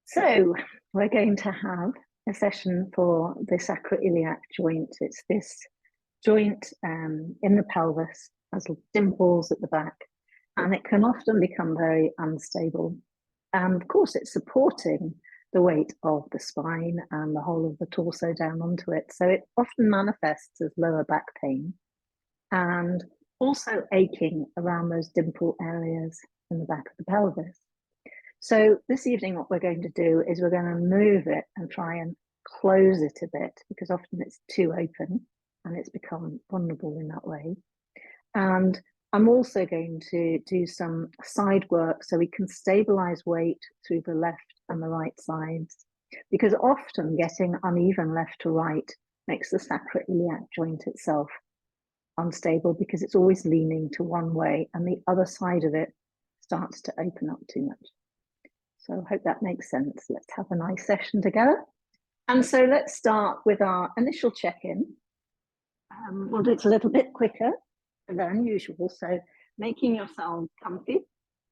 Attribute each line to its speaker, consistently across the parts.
Speaker 1: So we're going to have a session for the sacroiliac joint. It's this joint in the pelvis, has dimples at the back, and it can often become very unstable. And of course, it's supporting the weight of the spine and the whole of the torso down onto it. So it often manifests as lower back pain and also aching around those dimple areas in the back of the pelvis. So this evening, what we're going to do is we're going to move it and try and close it a bit, because often it's too open and it's become vulnerable in that way. And I'm also going to do some side work so we can stabilize weight through the left and the right sides, because often getting uneven left to right makes the sacroiliac joint itself unstable, because it's always leaning to one way and the other side of it starts to open up too much. So I hope that makes sense. Let's have a nice session together. And so let's start with our initial check-in. We'll do it a little bit quicker than usual. So making yourself comfy,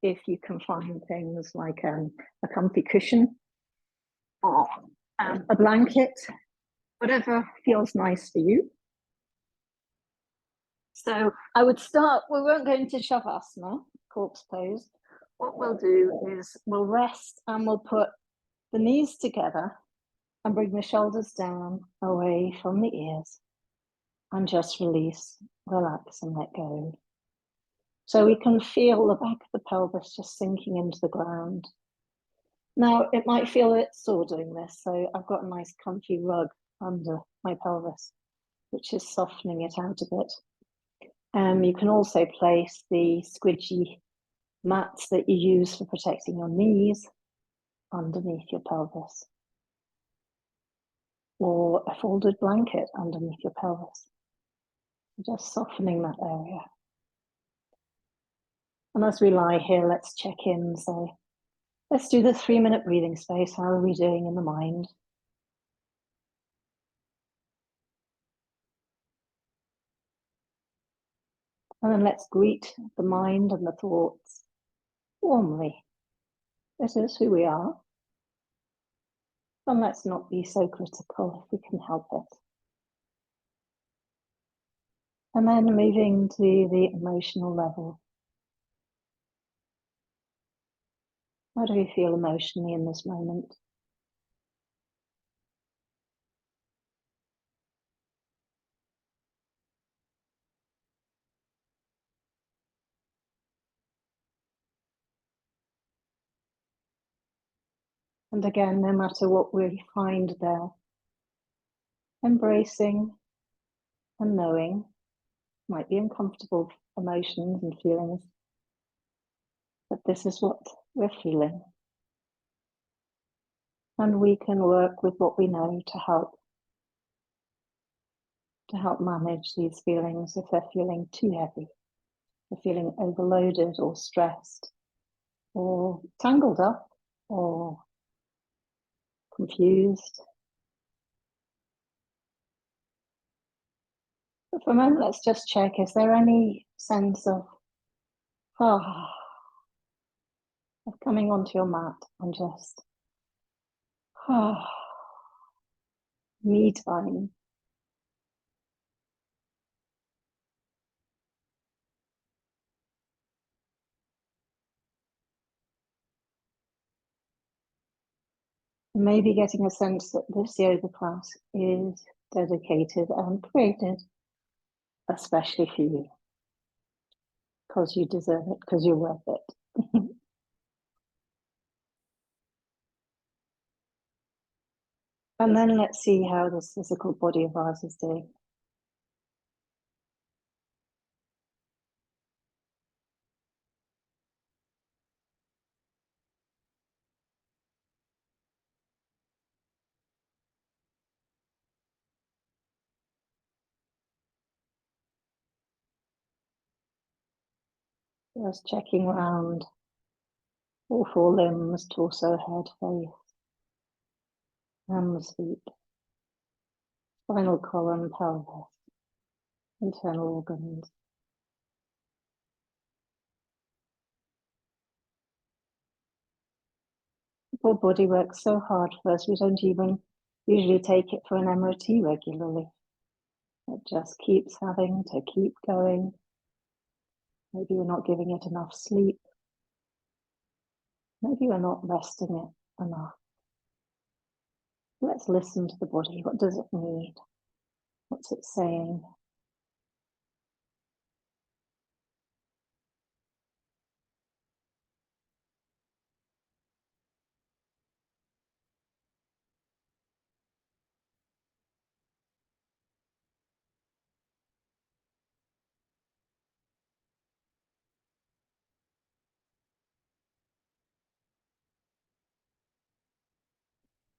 Speaker 1: if you can find things like a comfy cushion or a blanket, whatever feels nice for you. So I would start, we won't go into shavasana, corpse pose. What we'll do is we'll rest and we'll put the knees together and bring the shoulders down away from the ears and just release, relax and let go. So we can feel the back of the pelvis just sinking into the ground. Now it might feel a bit sore doing this, so I've got a nice comfy rug under my pelvis, which is softening it out a bit. You can also place the squidgy mats that you use for protecting your knees underneath your pelvis, or a folded blanket underneath your pelvis, just softening that area. And as we lie here, let's check in. So let's do the 3-minute breathing space. How are we doing in the mind? And then let's greet the mind and the thoughts warmly. This is who we are. And let's not be so critical if we can help it. And then moving to the emotional level. How do we feel emotionally in this moment? And again, no matter what we find there, embracing and knowing might be uncomfortable emotions and feelings, but this is what we're feeling. And we can work with what we know to help manage these feelings if they're feeling too heavy, if they're feeling overloaded or stressed or tangled up or confused. But for a moment, let's just check, is there any sense of coming onto your mat and just me time. Maybe getting a sense that this yoga class is dedicated and created especially for you, because you deserve it, because you're worth it. And then let's see how this physical body of ours is doing. Just checking around all 4 limbs, torso, head, face, hands, feet, spinal column, pelvis, internal organs. poor body works so hard for us, we don't even usually take it for an MOT regularly. It just keeps having to keep going. Maybe we're not giving it enough sleep. Maybe we're not resting it enough. Let's listen to the body. What does it need? What's it saying?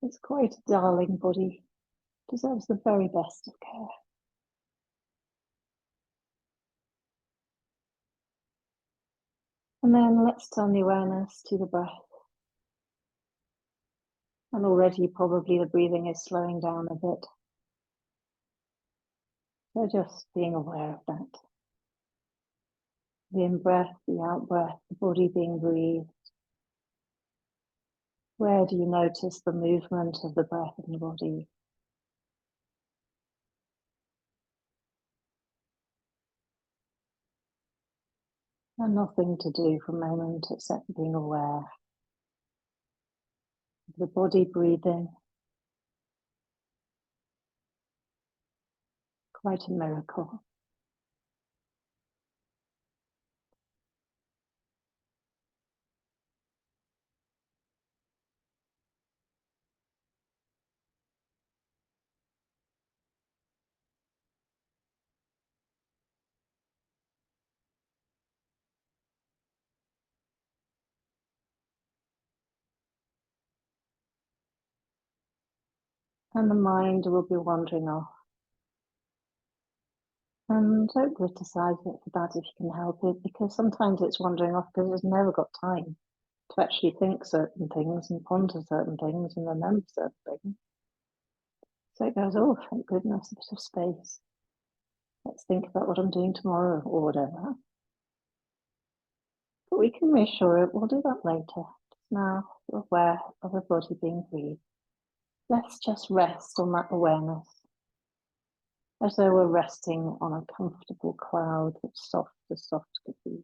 Speaker 1: It's quite a darling body. Deserves the very best of care. And then let's turn the awareness to the breath. And already probably the breathing is slowing down a bit. So just being aware of that. The in-breath, the out-breath, the body being breathed. Where do you notice the movement of the breath in the body? And nothing to do for a moment except being aware of the body breathing. Quite a miracle. And the mind will be wandering off. And don't criticize it for that if you can help it, because sometimes it's wandering off because it's never got time to actually think certain things and ponder certain things and remember certain things. So it goes, oh, thank goodness, a bit of space. Let's think about what I'm doing tomorrow or whatever. But we can reassure it, we'll do that later. Now we're aware of the body being breathed. Let's just rest on that awareness, as though we're resting on a comfortable cloud that's soft as soft could be.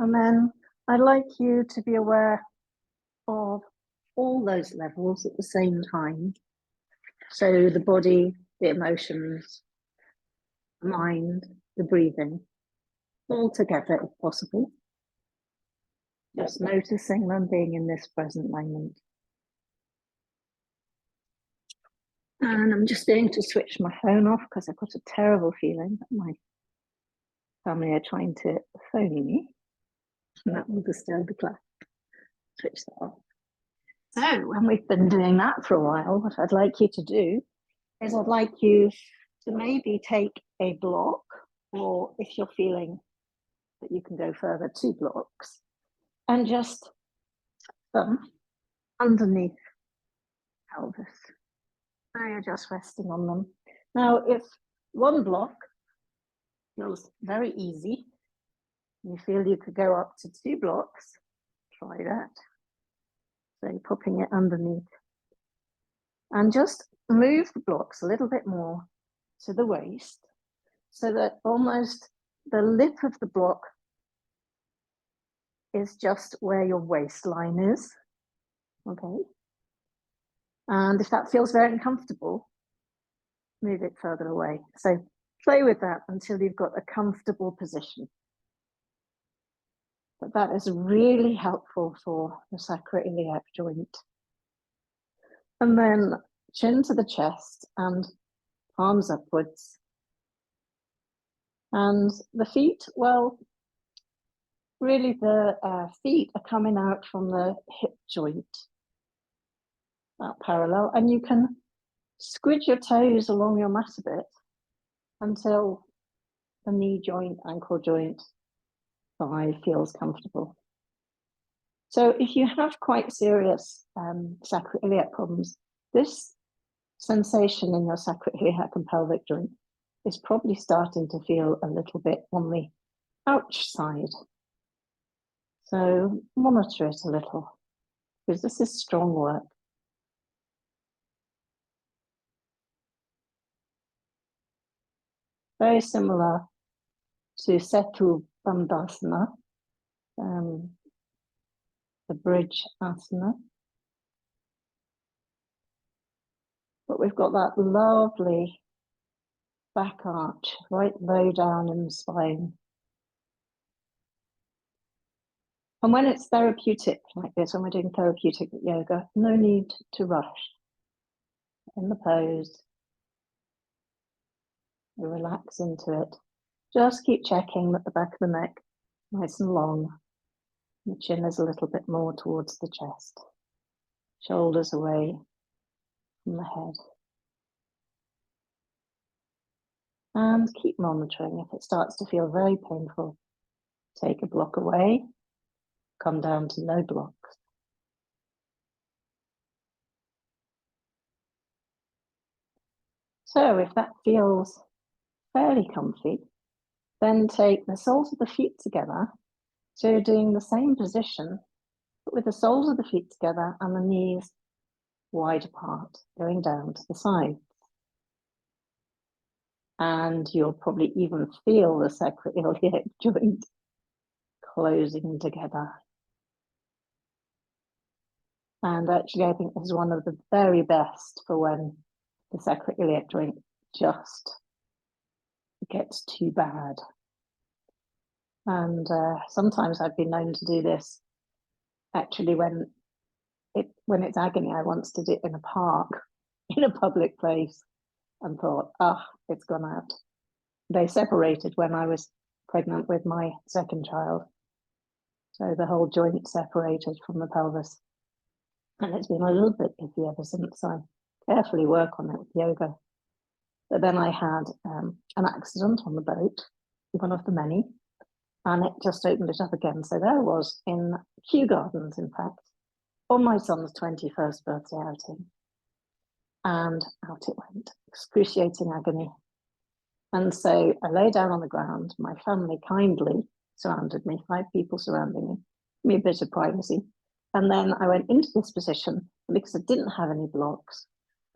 Speaker 1: And then I'd like you to be aware of all those levels at the same time. So the body, the emotions, the mind, the breathing, all together if possible. Just noticing them being in this present moment. And I'm just going to switch my phone off because I've got a terrible feeling that my family are trying to phone me. And that will disturb the class. Switch that off. So when we've been doing that for a while, what I'd like you to do is I'd like you to maybe take a block, or if you're feeling that you can go further, 2 blocks, and just underneath pelvis. So you're just resting on them. Now, if one block feels very easy, you feel you could go up to 2 blocks, try that. So you're popping it underneath. And just move the blocks a little bit more to the waist, so that almost the lip of the block is just where your waistline is. Okay. And if that feels very uncomfortable, move it further away. So play with that until you've got a comfortable position. But that is really helpful for the sacroiliac joint. And then chin to the chest and palms upwards. And the feet, well, really the feet are coming out from the hip joint, that parallel. And you can Squidge your toes along your mat a bit until the knee joint, ankle joint, thigh feels comfortable. So if you have quite serious sacroiliac problems, this sensation in your sacroiliac and pelvic joint is probably starting to feel a little bit on the ouch side. So monitor it a little, because this is strong work. Very similar to Setu Bandhasana, the bridge asana. But we've got that lovely back arch right low down in the spine. And when it's therapeutic like this, when we're doing therapeutic yoga, no need to rush in the pose. We relax into it. Just keep checking that the back of the neck is nice and long. The chin is a little bit more towards the chest. Shoulders away from the head. And keep monitoring. If it starts to feel very painful, take a block away, come down to no blocks. So if that feels fairly comfy, then take the soles of the feet together. So you're doing the same position, but with the soles of the feet together and the knees wide apart, going down to the side. And you'll probably even feel the sacroiliac joint closing together. And actually, I think this is one of the very best for when the sacroiliac joint just gets too bad. And sometimes I've been known to do this actually when it's agony. I once did it in a park, in a public place, and thought, it's gone out. They separated when I was pregnant with my second child. So the whole joint separated from the pelvis. And it's been a little bit iffy ever since. I carefully work on it with yoga. But then I had an accident on the boat, one of the many, and it just opened it up again. So there I was in Kew Gardens, in fact, on my son's 21st birthday outing. And out it went, excruciating agony. And so I lay down on the ground. My family kindly surrounded me, 5 people surrounding me, give me a bit of privacy. And then I went into this position, and because I didn't have any blocks,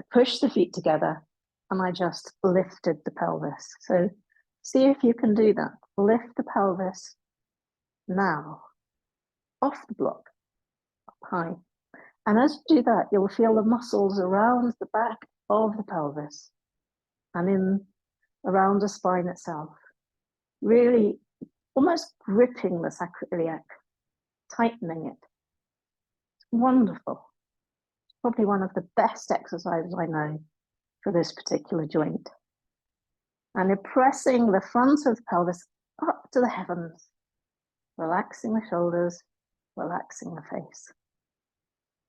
Speaker 1: I pushed the feet together and I just lifted the pelvis. So see if you can do that. Lift the pelvis now, off the block, up high. And as you do that, you'll feel the muscles around the back of the pelvis and around the spine itself, really almost gripping the sacroiliac, tightening it. It's wonderful. It's probably one of the best exercises I know for this particular joint. And you're pressing the front of the pelvis up to the heavens, relaxing the shoulders, relaxing the face.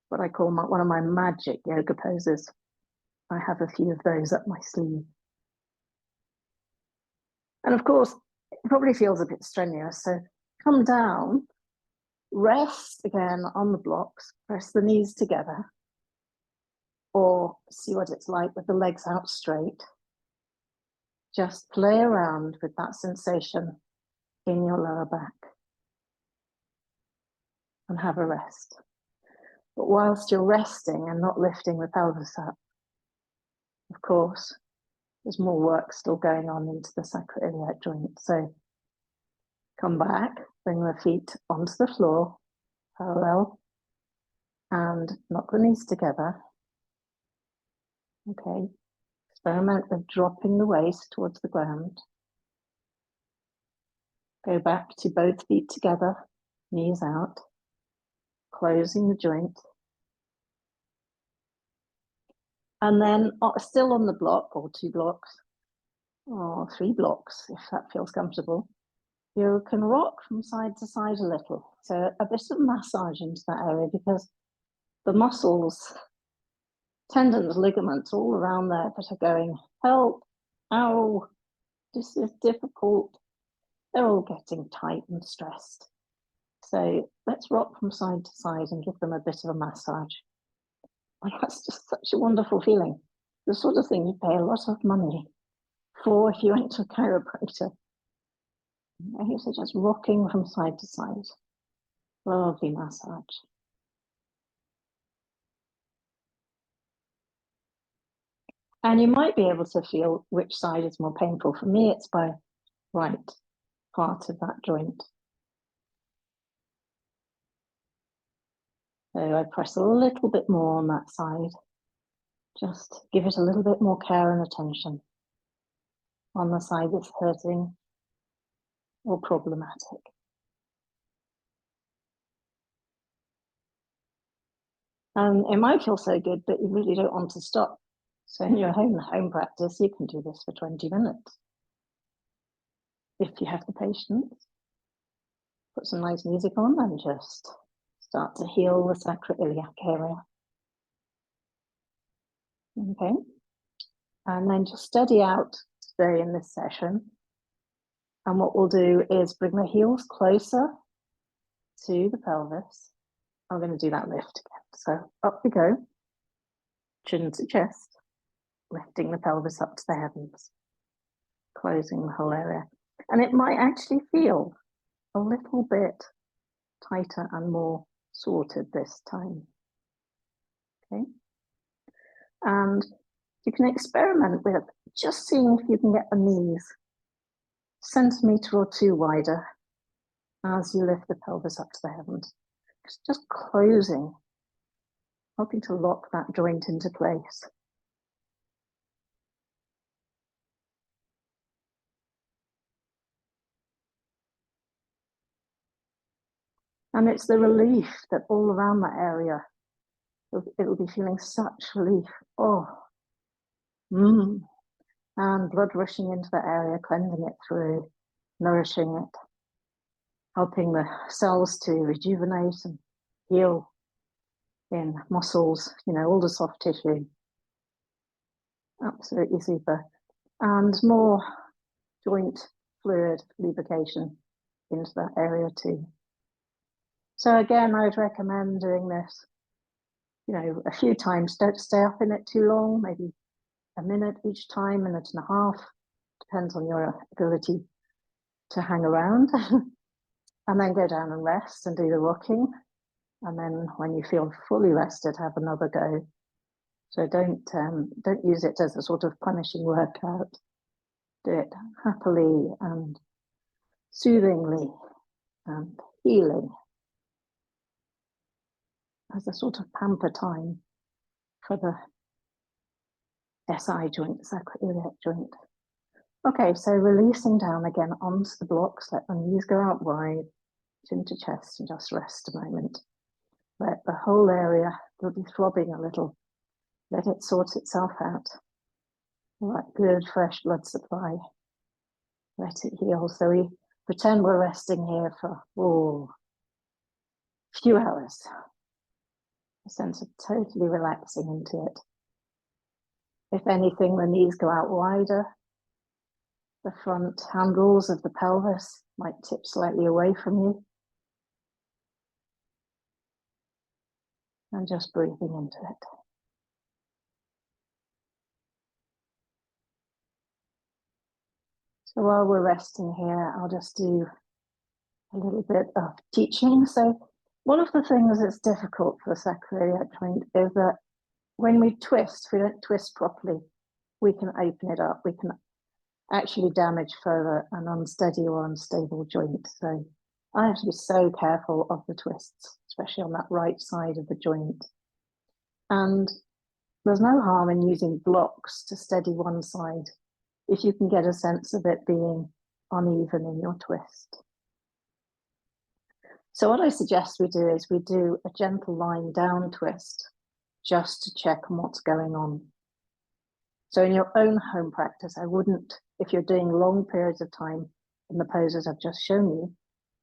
Speaker 1: What I call one of my magic yoga poses. I have a few of those up my sleeve. And of course, it probably feels a bit strenuous. So come down, rest again on the blocks, press the knees together, or see what it's like with the legs out straight. Just play around with that sensation in your lower back and have a rest. But whilst you're resting and not lifting the pelvis up, of course, there's more work still going on into the sacroiliac joint. So come back, bring the feet onto the floor, parallel, and knock the knees together. Okay, experiment with dropping the waist towards the ground. Go back to both feet together, knees out, closing the joint. And then still on the block, or 2 blocks, or 3 blocks, if that feels comfortable, you can rock from side to side a little. So a bit of massage into that area, because the muscles tendons, ligaments all around there that are going, help, ow, this is difficult. They're all getting tight and stressed. So let's rock from side to side and give them a bit of a massage. And that's just such a wonderful feeling. The sort of thing you pay a lot of money for if you went to a chiropractor. Okay, so just rocking from side to side. Lovely massage. And you might be able to feel which side is more painful. For me, it's my right part of that joint. So I press a little bit more on that side. Just give it a little bit more care and attention on the side that's hurting or problematic. And it might feel so good, but you really don't want to stop. So in your home practice, you can do this for 20 minutes. If you have the patience, put some nice music on and just start to heal the sacroiliac area. Okay. And then just steady out today in this session. And what we'll do is bring the heels closer to the pelvis. I'm going to do that lift again. So up we go, chin to chest, lifting the pelvis up to the heavens, closing the whole area. And it might actually feel a little bit tighter and more sorted this time. Okay. And you can experiment with just seeing if you can get the knees a centimetre or two wider as you lift the pelvis up to the heavens. Just closing, helping to lock that joint into place. And it's the relief that all around that area, it'll be feeling such relief. Oh, and blood rushing into the area, cleansing it through, nourishing it, helping the cells to rejuvenate and heal in muscles, you know, all the soft tissue. Absolutely super. And more joint fluid lubrication into that area too. So again, I would recommend doing this, you know, a few times. Don't stay up in it too long, maybe a minute each time, minute and a half. Depends on your ability to hang around. And then go down and rest and do the rocking. And then when you feel fully rested, have another go. So don't use it as a sort of punishing workout. Do it happily and soothingly and healing as a sort of pamper time for the SI joint, the sacroiliac joint. Okay, so releasing down again onto the blocks, let the knees go out wide, chin to chest, and just rest a moment. Let the whole area, will be throbbing a little. Let it sort itself out. All that good fresh blood supply. Let it heal. So we pretend we're resting here for a few hours. A sense of totally relaxing into it. If anything, the knees go out wider. The front handles of the pelvis might tip slightly away from you. And just breathing into it. So while we're resting here, I'll just do a little bit of teaching. So one of the things that's difficult for the sacroiliac joint is that when we twist, if we don't twist properly, we can open it up. We can actually damage further an unsteady or unstable joint. So I have to be so careful of the twists, especially on that right side of the joint. And there's no harm in using blocks to steady one side if you can get a sense of it being uneven in your twist. So what I suggest we do is we do a gentle lying down twist just to check on what's going on. So in your own home practice, I wouldn't, if you're doing long periods of time in the poses I've just shown you,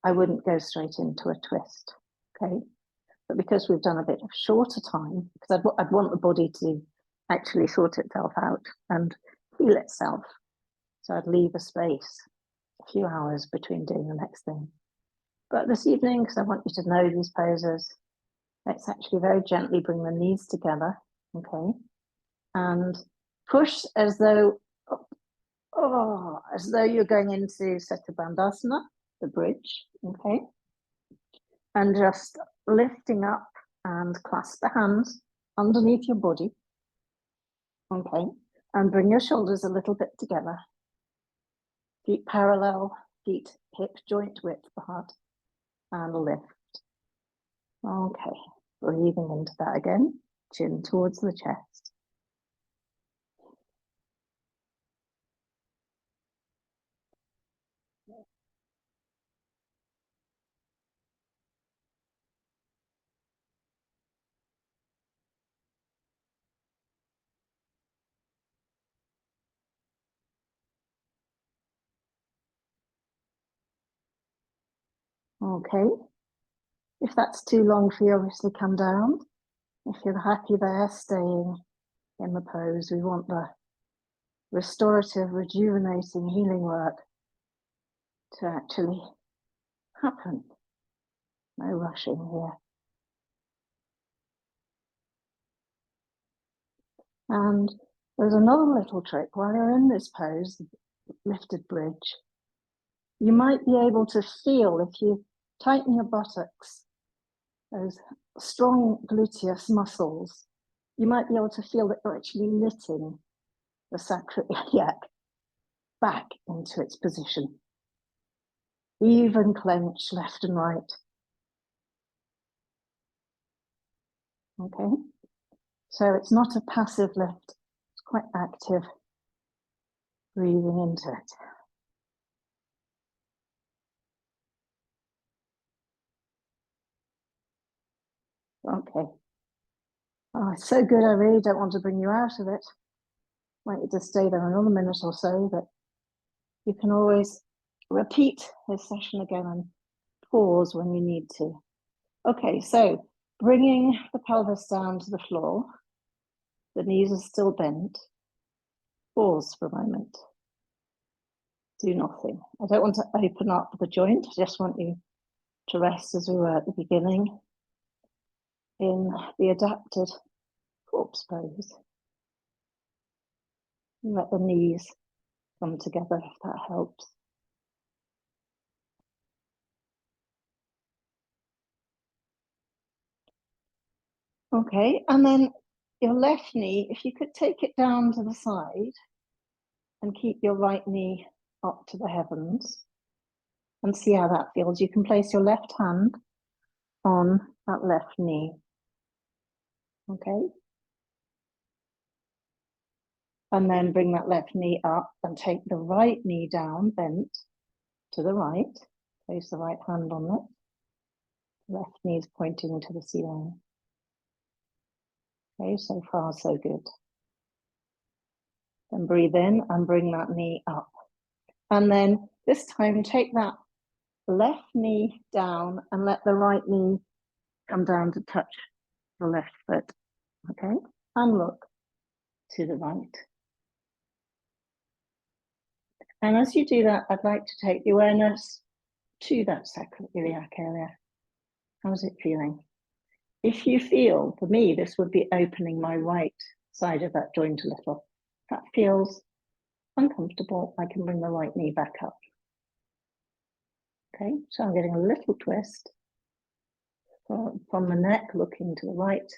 Speaker 1: I wouldn't go straight into a twist, okay? But because we've done a bit of shorter time, because I'd want the body to actually sort itself out and heal itself. So I'd leave a space, a few hours between doing the next thing. But this evening, because I want you to know these poses, let's actually very gently bring the knees together, okay? And push as though, as though you're going into Sacro Bandhasana, the bridge, okay? And just lifting up and clasp the hands underneath your body, okay? And bring your shoulders a little bit together. Feet parallel, feet hip joint width apart, and lift. Okay, breathing into that again, chin towards the chest. Okay, if that's too long for you, obviously come down. If you're happy there, staying in the pose, we want the restorative, rejuvenating, healing work to actually happen. No rushing here. And there's another little trick. While you're in this pose, lifted bridge, you might be able to feel, if you tighten your buttocks, those strong gluteus muscles, you might be able to feel that you're actually knitting the sacroiliac back into its position. Even clench left and right. Okay, so it's not a passive lift, it's quite active, breathing into it. Okay. Oh, it's so good, I really don't want to bring you out of it. I want you to stay there another minute or so, but you can always repeat this session again and pause when you need to. Okay, so bringing the pelvis down to the floor, the knees are still bent. Pause for a moment. Do nothing. I don't want to open up the joint, I just want you to rest as we were at the beginning in the adapted corpse pose. Let the knees come together if that helps. Okay, and then your left knee, if you could take it down to the side and keep your right knee up to the heavens and see how that feels. You can place your left hand on that left knee. Okay. And then bring that left knee up and take the right knee down, bent to the right. Place the right hand on it. Left knee is pointing to the ceiling. Okay, so far so good. Then breathe in and bring that knee up. And then this time take that left knee down and let the right knee come down to touch the left foot. Okay, and look to the right. And as you do that, I'd like to take the awareness to that sacroiliac area. How's it feeling? If you feel, for me, this would be opening my right side of that joint a little. That feels uncomfortable. I can bring the right knee back up. Okay, so I'm getting a little twist from the neck, looking to the right,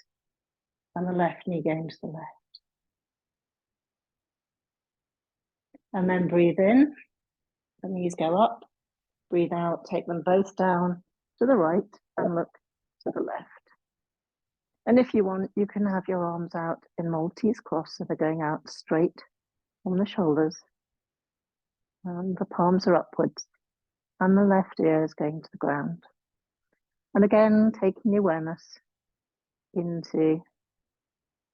Speaker 1: and the left knee going to the left. And then breathe in, the knees go up, breathe out, take them both down to the right and look to the left. And if you want, you can have your arms out in Maltese cross, so they're going out straight from the shoulders. And the palms are upwards, and the left ear is going to the ground. And again, taking the awareness into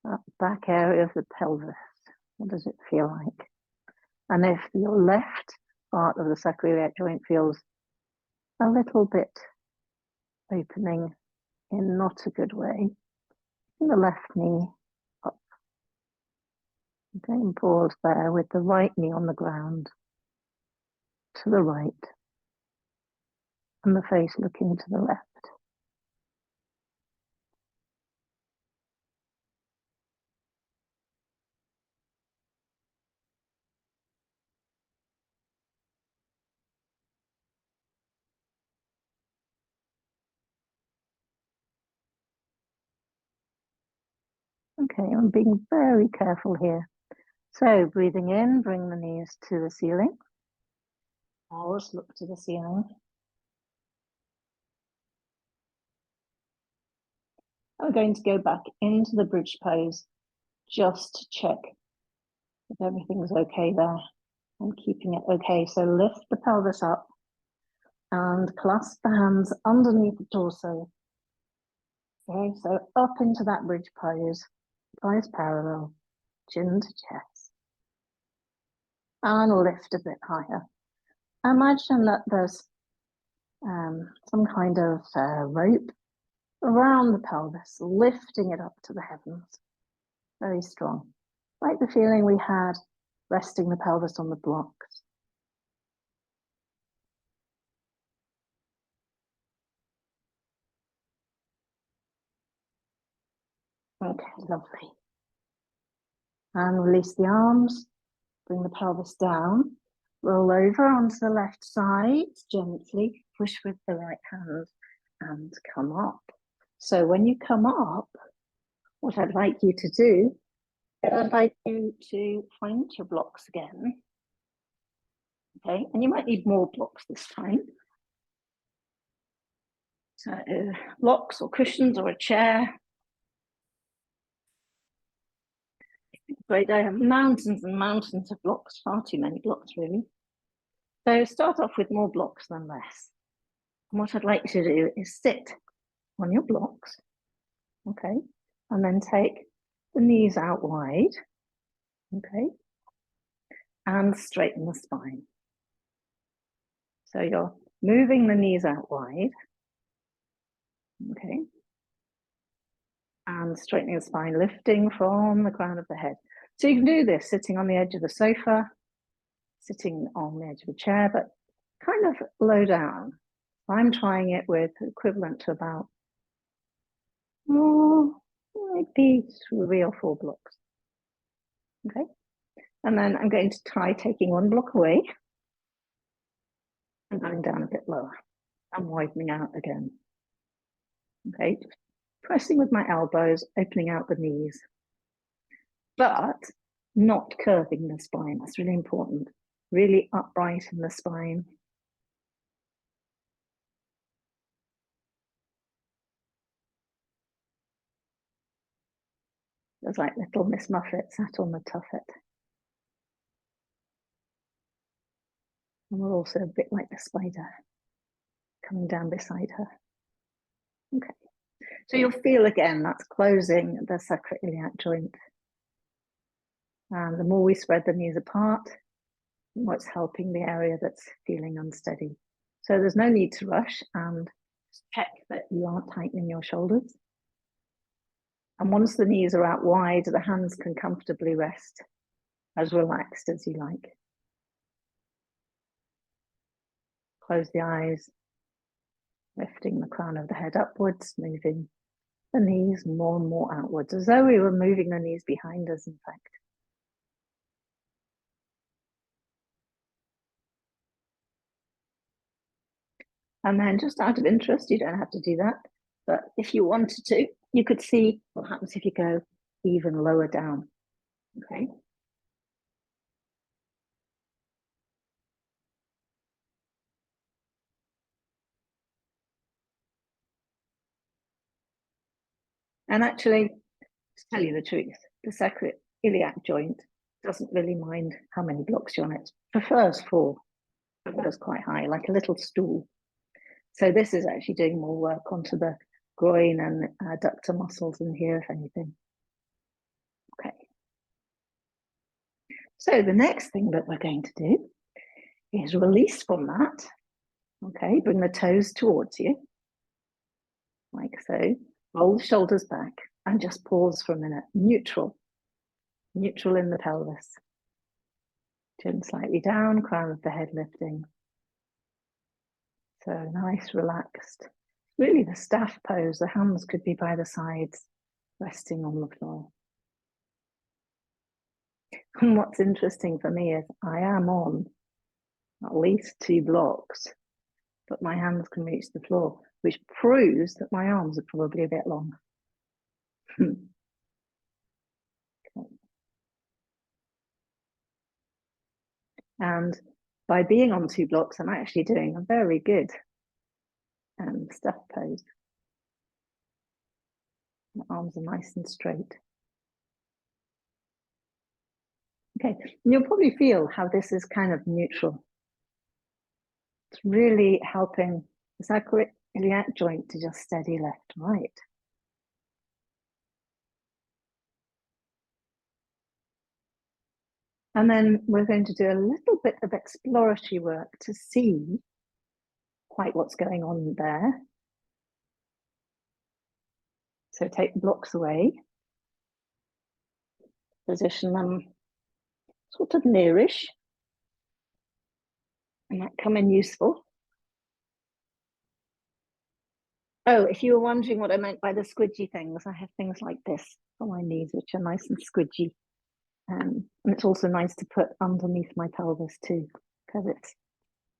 Speaker 1: that back area of the pelvis. What does it feel like? And if your left part of the sacroiliac joint feels a little bit opening in not a good way, bring the left knee up Okay, and pause there with the right knee on the ground to the right and the face looking to the left. Okay, I'm being very careful here. So breathing in, bring the knees to the ceiling. Always look to the ceiling. I'm going to go back into the bridge pose just to check if everything's okay there. I'm keeping it okay. So lift the pelvis up and clasp the hands underneath the torso. Okay, so up into that bridge pose, thighs parallel, chin to chest. And lift a bit higher. Imagine that there's some kind of rope around the pelvis, lifting it up to the heavens. Very strong. Like the feeling we had resting the pelvis on the blocks. Okay, lovely. And release the arms, bring the pelvis down, roll over onto the left side, gently push with the right hand and come up. So when you come up, what I'd like you to do is I'd like you to find your blocks again. Okay, and you might need more blocks this time. So blocks or cushions or a chair. Great, I have mountains and mountains of blocks, far too many blocks really. So start off with more blocks than less. And what I'd like you to do is sit on your blocks, okay? And then take the knees out wide, okay? And straighten the spine. So you're moving the knees out wide, okay? And straightening the spine, lifting from the crown of the head. So you can do this sitting on the edge of the sofa, sitting on the edge of a chair, but kind of low down. I'm trying it with equivalent to about maybe 3 or 4 blocks. Okay, and then I'm going to try taking one block away and going down a bit lower and widening out again. Okay, just pressing with my elbows, opening out the knees, but not curving the spine. That's really important. Really upright in the spine. There's like little Miss Muffet sat on the tuffet. And we're also a bit like the spider coming down beside her. Okay, so you'll feel again that's closing the sacroiliac joint. And the more we spread the knees apart, the more it's helping the area that's feeling unsteady. So there's no need to rush, and check that you aren't tightening your shoulders. And once the knees are out wide, the hands can comfortably rest as relaxed as you like. Close the eyes, lifting the crown of the head upwards, moving the knees more and more outwards, as though we were moving the knees behind us, in fact. And then just out of interest, you don't have to do that, but if you wanted to, you could see what happens if you go even lower down, okay? And actually, to tell you the truth, the sacroiliac joint doesn't really mind how many blocks you're on it. Prefers 4, prefers quite high, like a little stool. So this is actually doing more work onto the groin and adductor muscles in here, if anything. Okay. So the next thing that we're going to do is release from that. Okay, bring the toes towards you, like so. Roll the shoulders back and just pause for a minute, neutral. neutral in the pelvis. Chin slightly down, crown of the head lifting. So nice, relaxed. Really the staff pose, the hands could be by the sides, resting on the floor. And what's interesting for me is I am on at least 2 blocks, but my hands can reach the floor, which proves that my arms are probably a bit long. Okay. And by being on 2 blocks, I'm actually doing a very good staff pose. My arms are nice and straight. Okay, and you'll probably feel how this is kind of neutral. It's really helping the sacroiliac joint to just steady left, right. And then we're going to do a little bit of exploratory work to see quite what's going on there. So take the blocks away, position them sort of nearish, and that come in useful. Oh, if you were wondering what I meant by the squidgy things, I have things like this on my knees, which are nice and squidgy. And it's also nice to put underneath my pelvis too, because it's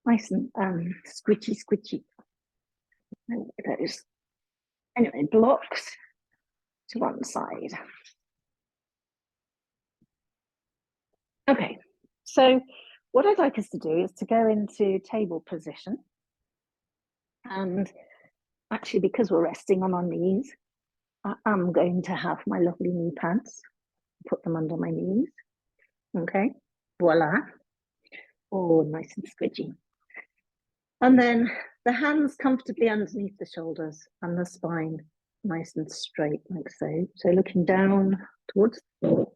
Speaker 1: nice and squidgy. Those. Anyway, blocks to one side. Okay, so what I'd like us to do is to go into table position. And actually, because we're resting on our knees, I'm going to have my lovely knee pads, put them under my knees. Okay, voila. Oh, nice and squidgy. And then the hands comfortably underneath the shoulders and the spine, nice and straight like so. So looking down towards the floor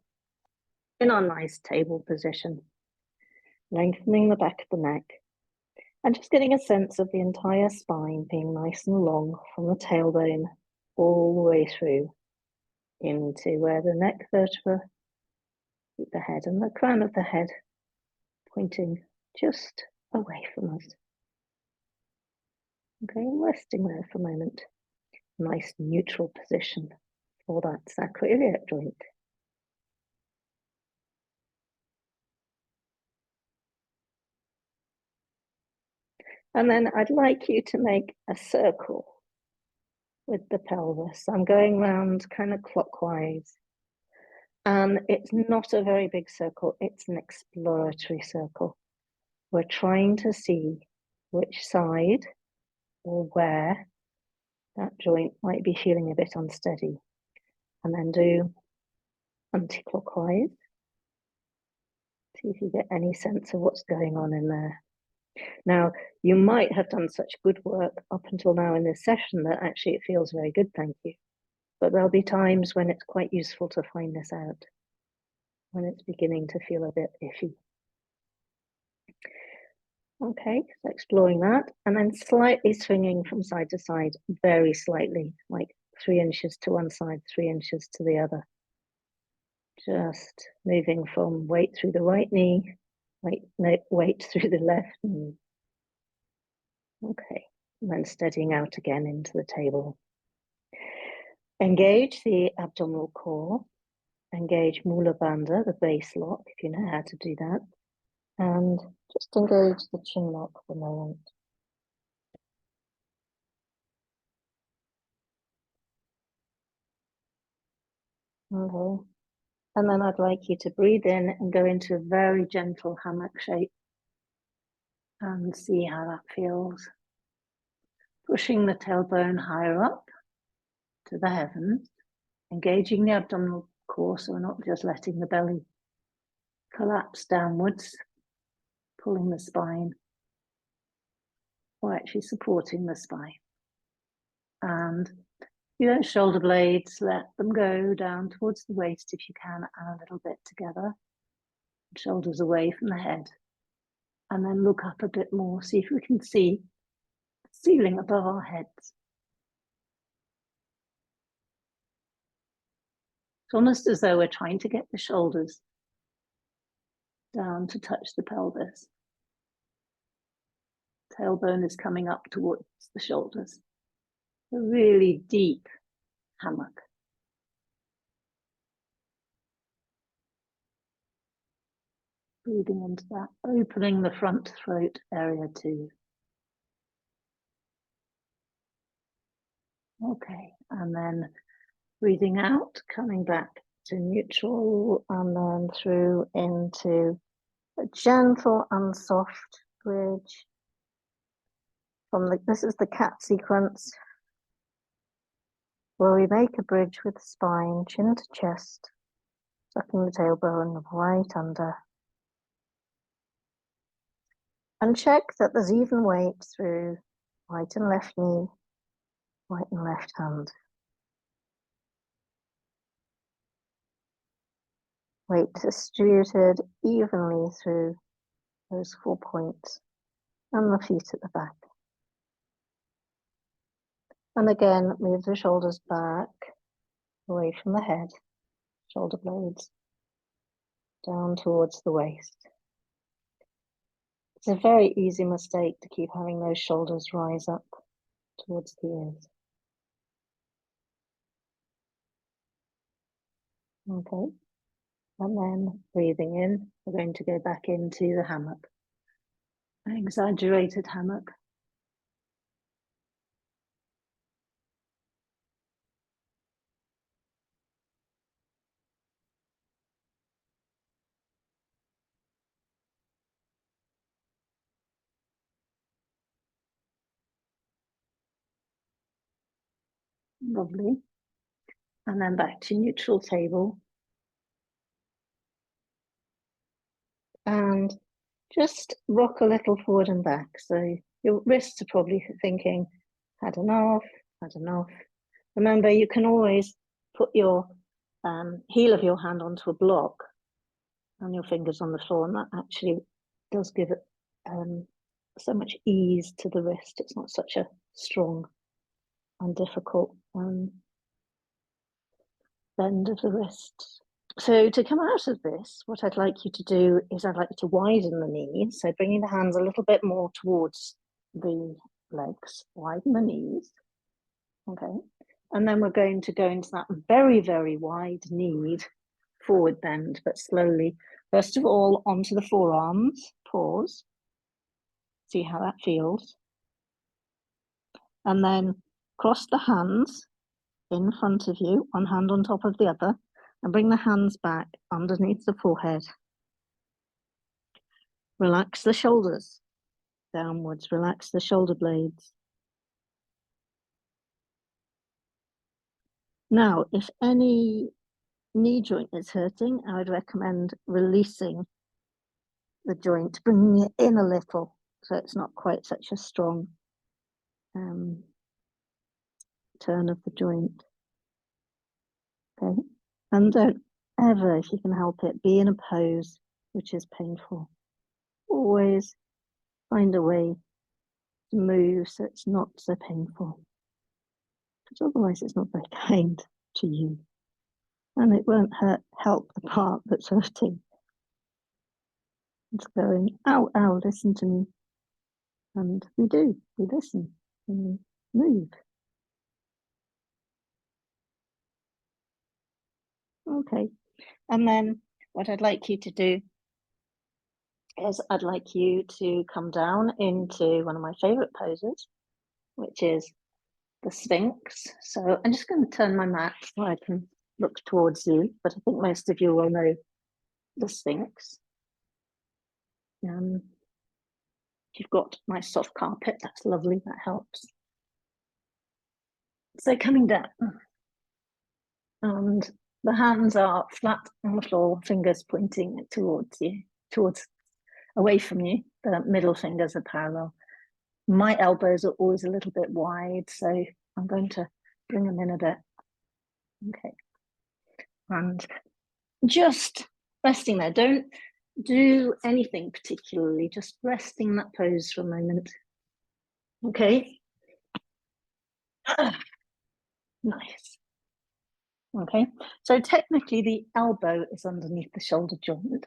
Speaker 1: in our nice table position, lengthening the back of the neck and just getting a sense of the entire spine being nice and long from the tailbone all the way through into where the neck vertebra keep the head and the crown of the head pointing just away from us. Okay, resting there for a moment. Nice neutral position for that sacroiliac joint. And then I'd like you to make a circle with the pelvis. I'm going round kind of clockwise. And it's not a very big circle, it's an exploratory circle. We're trying to see which side or where that joint might be feeling a bit unsteady. And then do anti-clockwise. See if you get any sense of what's going on in there. Now, you might have done such good work up until now in this session that actually it feels very good, thank you. But there'll be times when it's quite useful to find this out, when it's beginning to feel a bit iffy. Okay, so exploring that, and then slightly swinging from side to side, very slightly, like 3 inches to one side, 3 inches to the other. Just moving from weight through the right knee, weight through the left knee. Okay, and then steadying out again into the table. Engage the abdominal core, engage Mula Bandha, the base lock, if you know how to do that, and just engage the chin lock for a moment. Okay, and then I'd like you to breathe in and go into a very gentle hammock shape and see how that feels. Pushing the tailbone higher up to the heavens, engaging the abdominal core, so we're not just letting the belly collapse downwards, pulling the spine, or actually supporting the spine. And your shoulder blades, let them go down towards the waist if you can, and a little bit together. Shoulders away from the head. And then look up a bit more, see if we can see the ceiling above our heads. It's almost as though we're trying to get the shoulders down to touch the pelvis. Tailbone is coming up towards the shoulders. A really deep hammock. Breathing into that, opening the front throat area too. Okay, and then breathing out, coming back to neutral, and then through into a gentle and soft bridge. This is the cat sequence, where we make a bridge with spine, chin to chest, tucking the tailbone right under. And check that there's even weight through right and left knee, right and left hand. Weight distributed evenly through those 4 points and the feet at the back. And again, move the shoulders back, away from the head, shoulder blades, down towards the waist. It's a very easy mistake to keep having those shoulders rise up towards the ears. Okay, and then breathing in, we're going to go back into the hammock. An exaggerated hammock. Lovely. And then back to neutral table. And just rock a little forward and back. So your wrists are probably thinking, had enough, had enough. Remember, you can always put your heel of your hand onto a block and your fingers on the floor, and that actually does give it so much ease to the wrist. It's not such a strong and difficult bend of the wrist. So to come out of this, what I'd like you to do is I'd like you to widen the knees. So bringing the hands a little bit more towards the legs, widen the knees. Okay. And then we're going to go into that very, very wide kneed forward bend, but slowly. First of all, onto the forearms, pause. See how that feels. And then cross the hands in front of you, one hand on top of the other, and bring the hands back underneath the forehead. Relax the shoulders downwards, relax the shoulder blades. Now, if any knee joint is hurting, I would recommend releasing the joint, bringing it in a little, so it's not quite such a strong turn of the joint. Okay, and don't ever, if you can help it, be in a pose which is painful. Always find a way to move so it's not so painful, because otherwise it's not very kind to you, and it won't help the part that's hurting. It's going, ow, ow, listen to me. And we listen and we move. Okay, and then what I'd like you to do is I'd like you to come down into one of my favorite poses, which is the Sphinx. So I'm just going to turn my mat so I can look towards you, but I think most of you will know the Sphinx. If you've got nice soft carpet, that's lovely, that helps. So coming down, and the hands are flat on the floor, fingers pointing towards you, away from you. The middle fingers are parallel. My elbows are always a little bit wide, so I'm going to bring them in a bit. Okay. And just resting there. Don't do anything particularly, just resting in that pose for a moment. Okay. Nice. Okay, so technically the elbow is underneath the shoulder joint.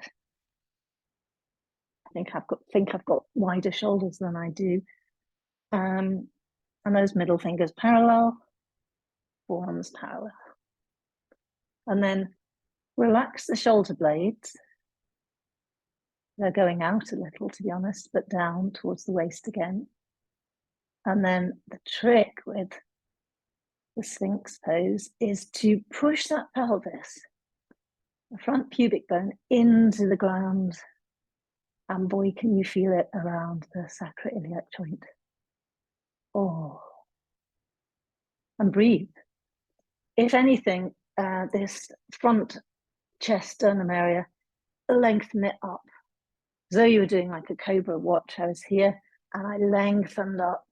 Speaker 1: I think I've got wider shoulders than I do. And those middle fingers parallel, forearms parallel. And then relax the shoulder blades. They're going out a little, to be honest, but down towards the waist again. And then the trick with the Sphinx pose is to push that pelvis, the front pubic bone, into the ground. And boy, can you feel it around the sacroiliac joint. Oh, and breathe. If anything, this front chest sternum area, lengthen it up. As though you were doing like a cobra watch. I was here and I lengthened up,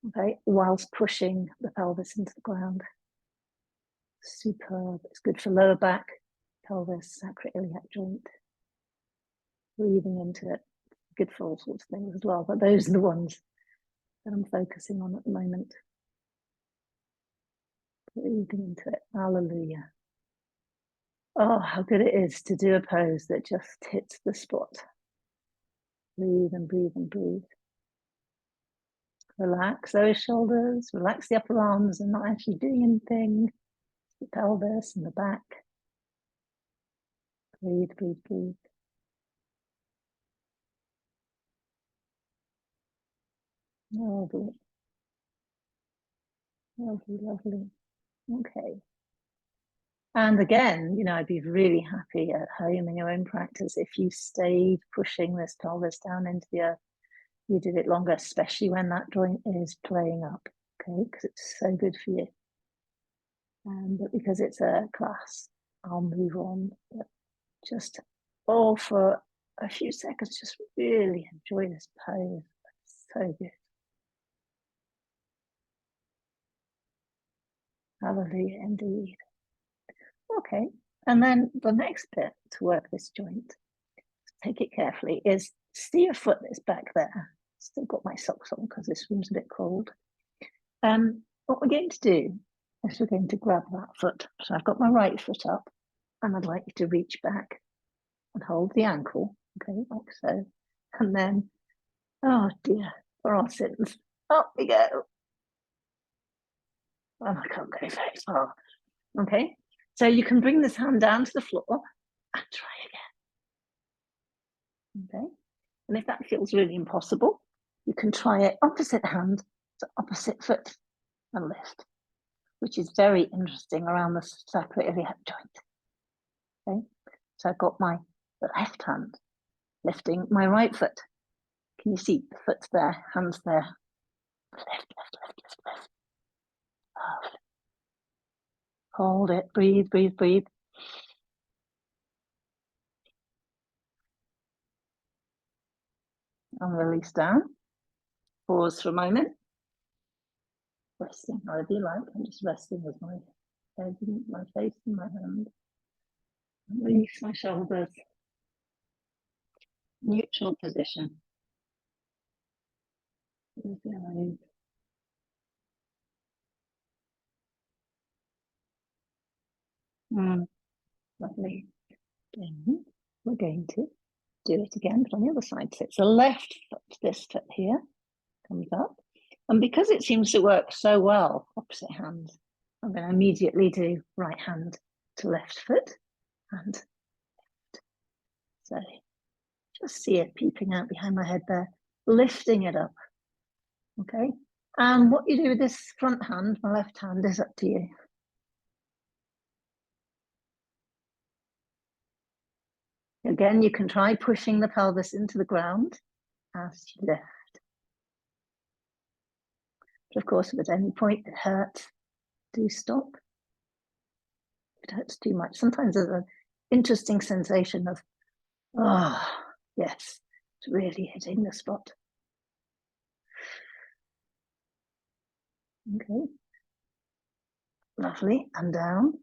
Speaker 1: okay, whilst pushing the pelvis into the ground. Superb. It's good for lower back, pelvis, sacroiliac joint. Breathing into it. Good for all sorts of things as well, but those are the ones that I'm focusing on at the moment. Breathing into it. Hallelujah. Oh, how good it is to do a pose that just hits the spot. Breathe and breathe and breathe. Relax those shoulders, relax the upper arms and not actually doing anything. The pelvis and the back. Breathe, breathe, breathe. Lovely. Lovely, lovely. Okay. And again, you know, I'd be really happy at home in your own practice if you stayed pushing this pelvis down into the earth. You did it longer, especially when that joint is playing up, okay? Because it's so good for you. But because it's a class, I'll move on. But just, for a few seconds, just really enjoy this pose. It's so good. Hallelujah, indeed. Okay, and then the next bit to work this joint, take it carefully, is see your foot that's back there. Still got my socks on because this room's a bit cold. What we're going to do is we're going to grab that foot. So I've got my right foot up and I'd like you to reach back and hold the ankle, okay, like so. And then, oh dear, for our sins, up we go. Oh, I can't go very far. Okay, so you can bring this hand down to the floor and try again. Okay, and if that feels really impossible, you can try it opposite hand to opposite foot and lift, which is very interesting around the sacroiliac joint. Okay, so I've got my left hand lifting my right foot. Can you see the foot's there, hands there? Lift, lift, lift, lift, lift. Oh. Hold it, breathe, breathe, breathe. And release down. Pause for a moment. Resting, however you like. I'm just resting with my head, my face in my hand. Release my shoulders. Neutral position. Lovely. Again, we're going to do it again, but on the other side. So it's the left foot, this foot here, comes up. And because it seems to work so well, opposite hand, I'm going to immediately do right hand to left foot and left. So just see it peeping out behind my head there, lifting it up. Okay. And what you do with this front hand, my left hand, is up to you. Again, you can try pushing the pelvis into the ground as you lift. But of course, if at any point it hurts, do stop. If it hurts too much, sometimes there's an interesting sensation of, oh, yes, it's really hitting the spot. Okay, lovely, and down.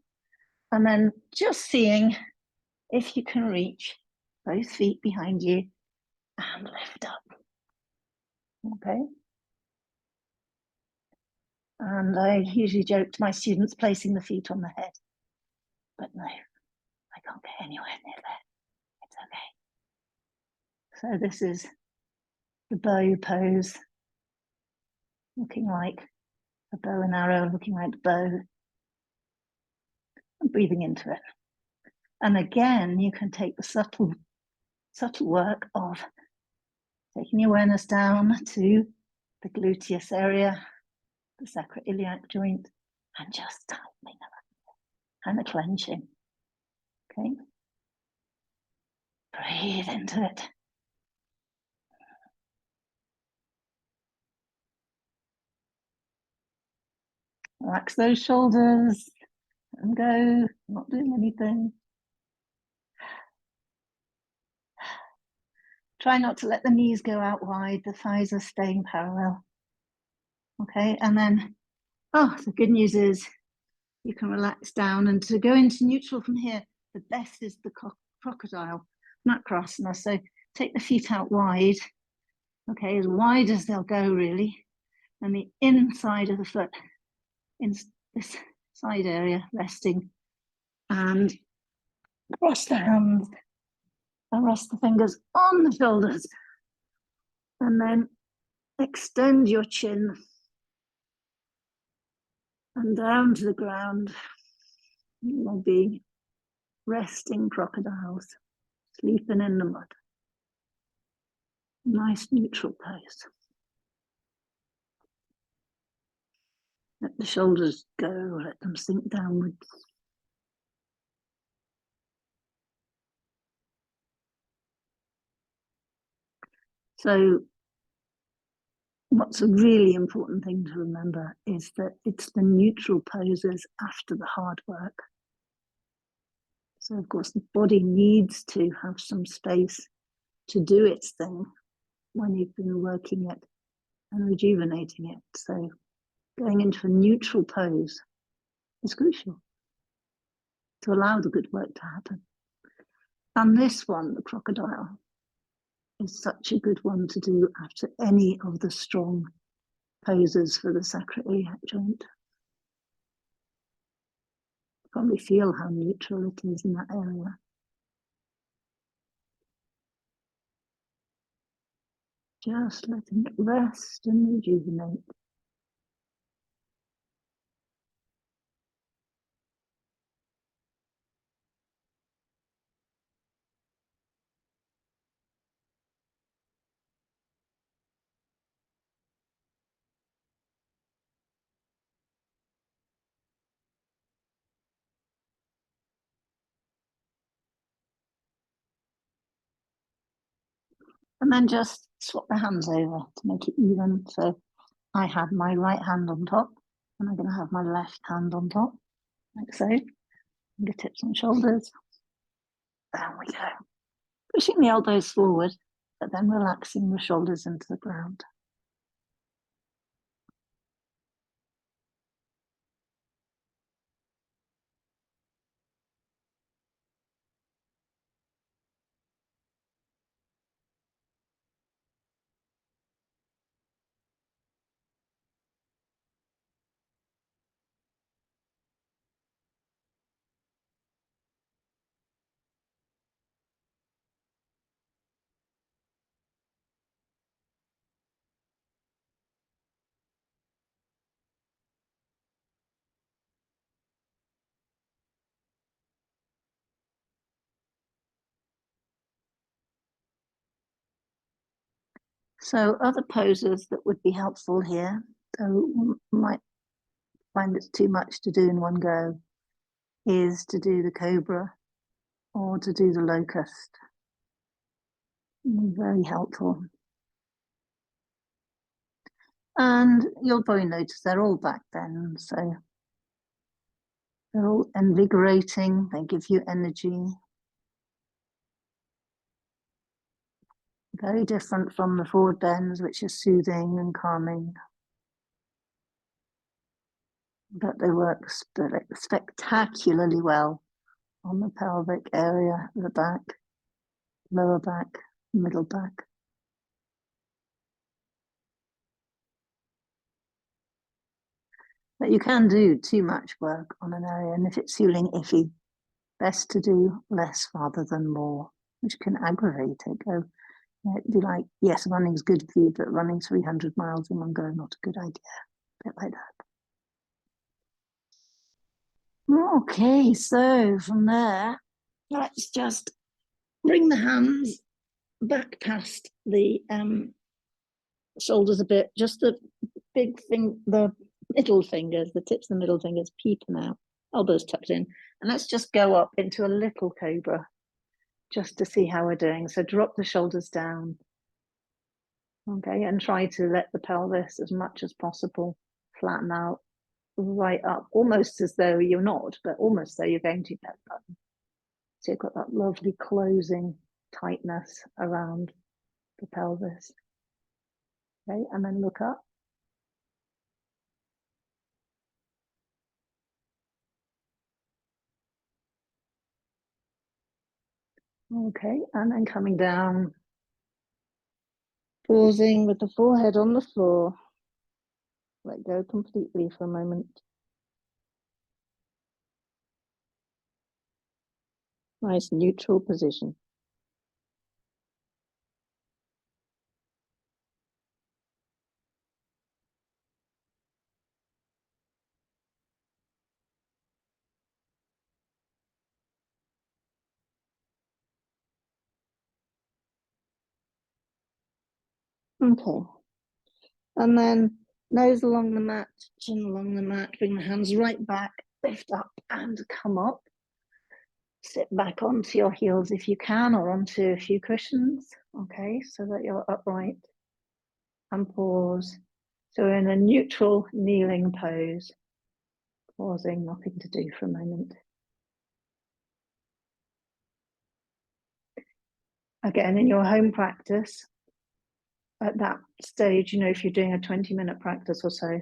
Speaker 1: And then just seeing if you can reach both feet behind you and lift up. Okay. And I usually joke to my students placing the feet on the head, but no, I can't get anywhere near there. It's okay. So this is the bow pose, looking like a bow and arrow, looking like the bow, and breathing into it. And again, you can take the subtle work of taking your awareness down to the gluteus area, the sacroiliac joint, and just tightening and the clenching. Okay. Breathe into it. Relax those shoulders and go, not doing anything. Try not to let the knees go out wide, the thighs are staying parallel. Okay, and then, the good news is you can relax down, and to go into neutral from here, the best is the crocodile, makrasana. So take the feet out wide, okay, as wide as they'll go really, and the inside of the foot in this side area resting, and cross the hands and rest the fingers on the shoulders, and then extend your chin and down to the ground. You'll be resting crocodiles, sleeping in the mud. Nice neutral pose. Let the shoulders go, let them sink downwards. So what's a really important thing to remember is that it's the neutral poses after the hard work. So of course the body needs to have some space to do its thing when you've been working it and rejuvenating it. So going into a neutral pose is crucial to allow the good work to happen. And this one, the crocodile, is such a good one to do after any of the strong poses for the sacroiliac joint. Probably feel how neutral it is in that area. Just letting it rest and rejuvenate. And then just swap the hands over to make it even. So I have my right hand on top, and I'm going to have my left hand on top, like so. Fingertips on shoulders. Down we go. Pushing the elbows forward, but then relaxing the shoulders into the ground. So other poses that would be helpful here, though you might find it's too much to do in one go, is to do the cobra or to do the locust. Very helpful. And you'll probably notice they're all back then, so they're all invigorating, they give you energy. Very different from the forward bends, which are soothing and calming. But they work spectacularly well on the pelvic area, the back, lower back, middle back. But you can do too much work on an area, and if it's feeling iffy, best to do less rather than more, which can aggravate it. Go, it'd be like, yes, running's good for you, but running 300 miles in one go, not a good idea. A bit like that. Okay, so from there, let's just bring the hands back past the shoulders a bit, just the big thing, the middle fingers, the tips of the middle fingers peeping out, elbows tucked in. And let's just go up into a little cobra just to see how we're doing. So drop the shoulders down. Okay, and try to let the pelvis as much as possible flatten out, right up, almost as though you're not, but almost though you're going to belly button. So you've got that lovely closing tightness around the pelvis. Okay, and then look up. Okay, and then coming down, pausing with the forehead on the floor. Let go completely for a moment. Nice neutral position. Okay. And then nose along the mat, chin along the mat, bring the hands right back, lift up and come up. Sit back onto your heels if you can, or onto a few cushions, okay, so that you're upright. And pause. So we're in a neutral kneeling pose. Pausing, nothing to do for a moment. Again, in your home practice, at that stage, you know, if you're doing a 20-minute practice or so,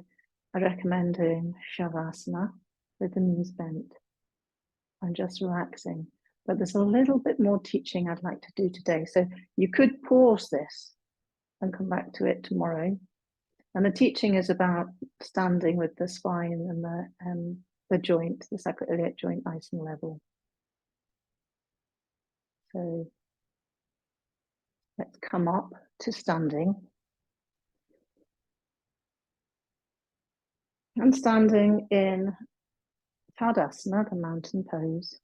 Speaker 1: I recommend doing Shavasana with the knees bent and just relaxing. But there's a little bit more teaching I'd like to do today. So you could pause this and come back to it tomorrow. And the teaching is about standing with the spine and the joint, the sacroiliac joint, nice and level. So let's come up to standing. And standing in Tadasana, the mountain pose,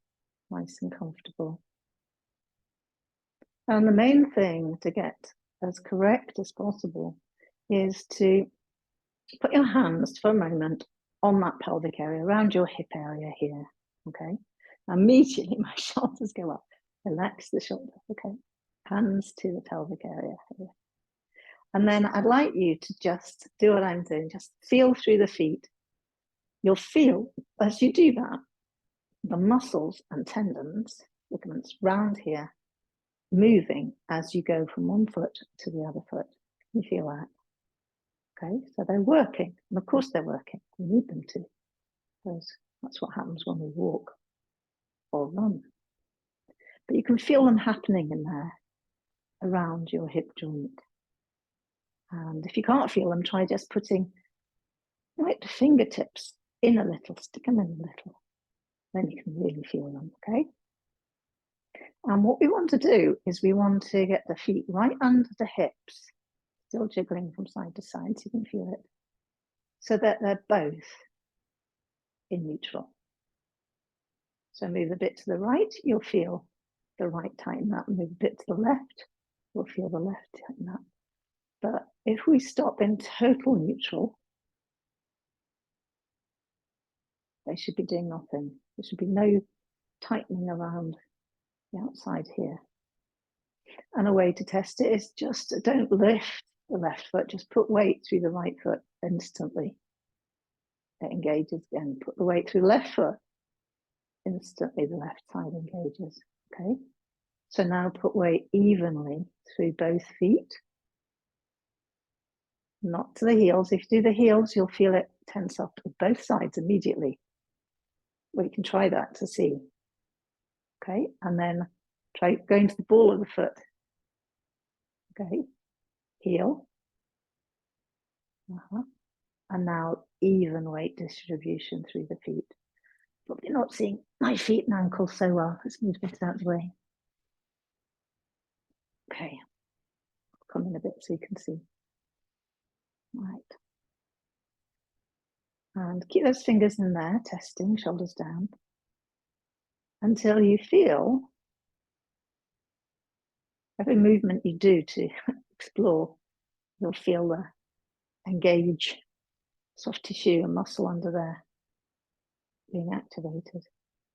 Speaker 1: nice and comfortable. And the main thing to get as correct as possible is to put your hands for a moment on that pelvic area, around your hip area here, okay? Immediately my shoulders go up. Relax the shoulders, okay? Hands to the pelvic area here. And then I'd like you to just do what I'm doing, just feel through the feet. You'll feel, as you do that, the muscles and tendons, ligaments round here, moving as you go from one foot to the other foot. You feel that? Okay, so they're working, and of course they're working. We need them to, because that's what happens when we walk or run. But you can feel them happening in there around your hip joint. And if you can't feel them, try just putting right the fingertips in a little, stick them in a little. Then you can really feel them, okay? And what we want to do is we want to get the feet right under the hips, still jiggling from side to side so you can feel it, so that they're both in neutral. So move a bit to the right, you'll feel the right tighten up. Move a bit to the left, you'll feel the left tighten up. But if we stop in total neutral, they should be doing nothing. There should be no tightening around the outside here. And a way to test it is just don't lift the left foot, just put weight through the right foot instantly. It engages again. Put the weight through the left foot, instantly the left side engages, okay? So now put weight evenly through both feet, not to the heels. If you do the heels, you'll feel it tense up to both sides immediately. We can try that to see, okay? And then try going to the ball of the foot, okay? Heel, And now even weight distribution through the feet. Probably not seeing my feet and ankles so well. Let's move this out of the way. Okay, come in a bit so you can see. Right. And keep those fingers in there, testing, shoulders down, until you feel every movement you do to explore, you'll feel the engage soft tissue and muscle under there being activated,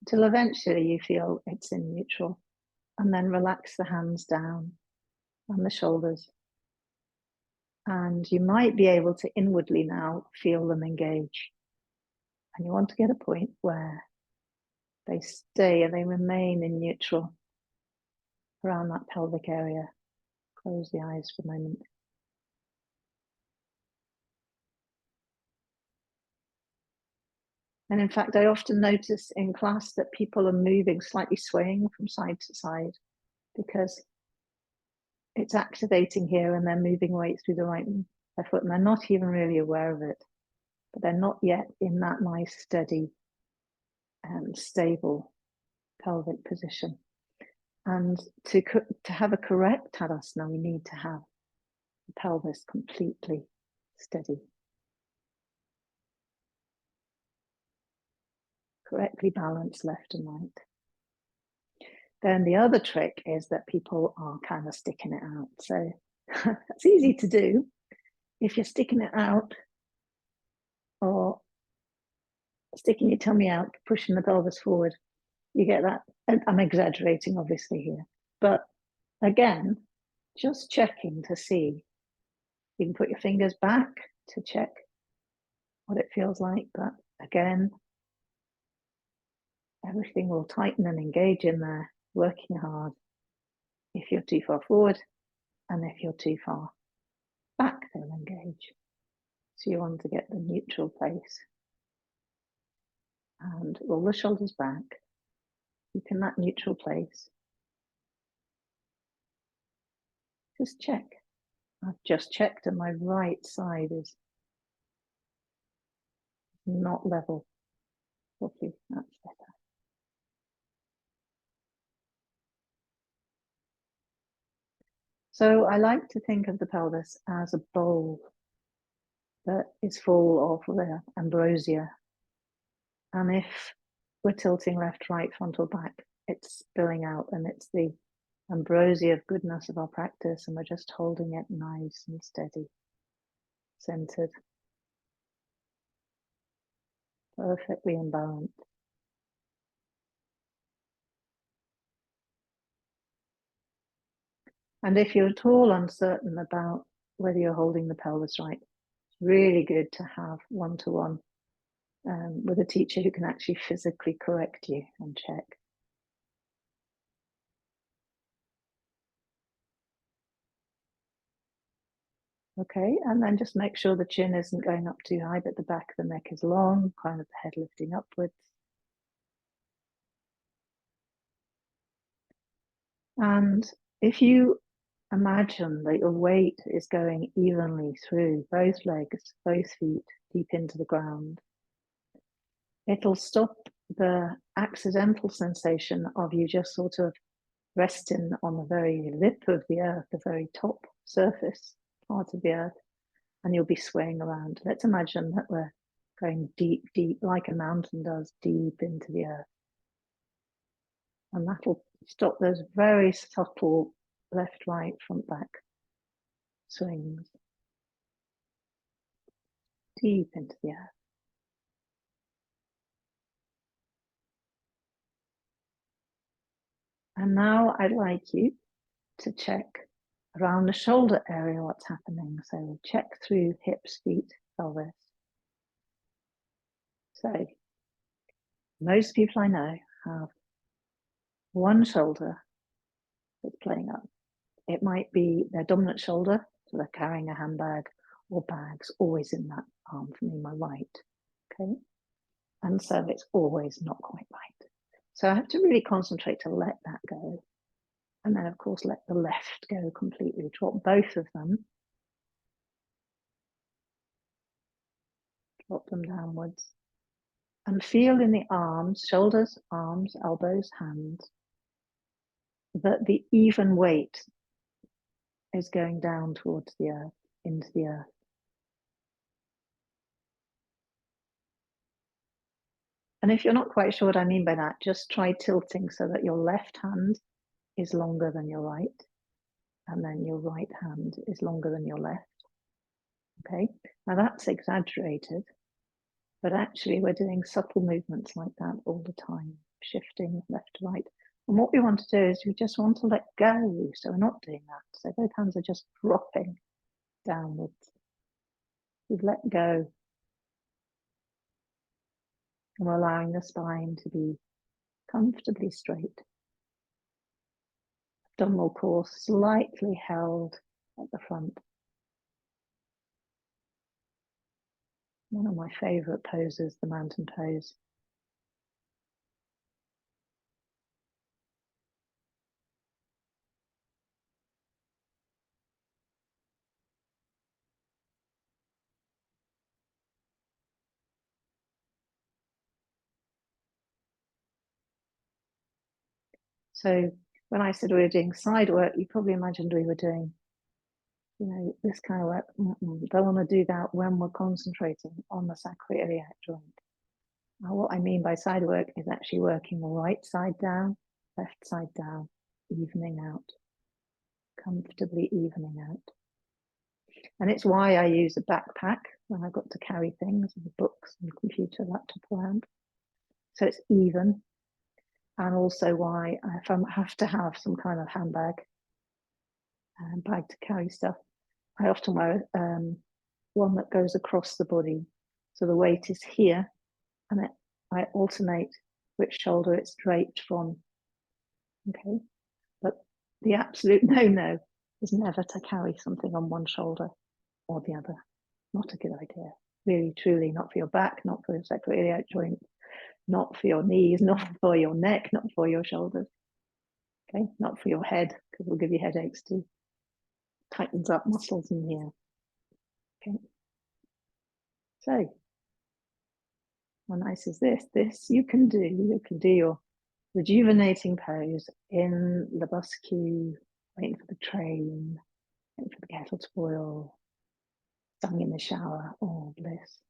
Speaker 1: until eventually you feel it's in neutral. And then relax the hands down and the shoulders. And you might be able to inwardly now feel them engage. And you want to get a point where they stay and they remain in neutral around that pelvic area. Close the eyes for a moment. And in fact, I often notice in class that people are moving, slightly swaying from side to side because it's activating here and they're moving weight through the right foot and they're not even really aware of it, but they're not yet in that nice, steady, stable pelvic position. And to have a correct tadasana, we need to have the pelvis completely steady, correctly balanced left and right. Then the other trick is that people are kind of sticking it out. So that's easy to do. If you're sticking it out or sticking your tummy out, pushing the pelvis forward, you get that. And I'm exaggerating, obviously, here. But again, just checking to see. You can put your fingers back to check what it feels like. But again, everything will tighten and engage in there, working hard. If you're too far forward and if you're too far back, they'll engage. So you want to get the neutral place. And roll the shoulders back. Keep in that neutral place. Just check. I've just checked and my right side is not level. Okay, that's better. So I like to think of the pelvis as a bowl that is full of the ambrosia. And if we're tilting left, right, front or back, it's spilling out and it's the ambrosia of goodness of our practice and we're just holding it nice and steady, centered, perfectly in balance. And if you're at all uncertain about whether you're holding the pelvis right, it's really good to have one-to-one with a teacher who can actually physically correct you and check. Okay, and then just make sure the chin isn't going up too high, but the back of the neck is long, kind of the head lifting upwards. And if you imagine that your weight is going evenly through both legs, both feet, deep into the ground, it'll stop the accidental sensation of you just sort of resting on the very lip of the earth, the very top surface part of the earth, and you'll be swaying around. Let's imagine that we're going deep, deep, like a mountain does, deep into the earth. And that'll stop those very subtle left, right, front, back swings deep into the earth. And now I'd like you to check around the shoulder area what's happening. So we'll check through hips, feet, pelvis. So most people I know have one shoulder that's playing up. It might be their dominant shoulder, so they're carrying a handbag or bags, always in that arm, for me, my right, okay? And so it's always not quite right. So I have to really concentrate to let that go. And then, of course, let the left go completely, drop both of them. Drop them downwards. And feel in the arms, shoulders, arms, elbows, hands, that the even weight is going down towards the earth, into the earth. And if you're not quite sure what I mean by that, just try tilting so that your left hand is longer than your right, and then your right hand is longer than your left. Okay, now that's exaggerated, but actually we're doing subtle movements like that all the time, shifting left to right. And what we want to do is we just want to let go. So we're not doing that. So both hands are just dropping downwards. We've let go. And we're allowing the spine to be comfortably straight. Abdominal core slightly held at the front. One of my favorite poses, the mountain pose. So when I said we were doing side work, you probably imagined we were doing, you know, this kind of work. Don't want to do that when we're concentrating on the sacroiliac joint. Now, what I mean by side work is actually working right side down, left side down, evening out, comfortably evening out. And it's why I use a backpack when I've got to carry things, and books and computer, laptop around. So it's even. And also why if I have to have some kind of handbag, bag to carry stuff, I often wear one that goes across the body. So the weight is here, and I alternate which shoulder it's draped from. Okay, but the absolute no-no is never to carry something on one shoulder or the other. Not a good idea. Really, truly, not for your back, not for your sacroiliac joint, not for your knees, not for your neck, not for your shoulders. Okay, not for your head, because it'll give you headaches too. Tightens up muscles in here. Okay. So, how nice is this? This you can do your rejuvenating pose in the bus queue, waiting for the train, waiting for the kettle to boil, sung in the shower. Oh, bliss.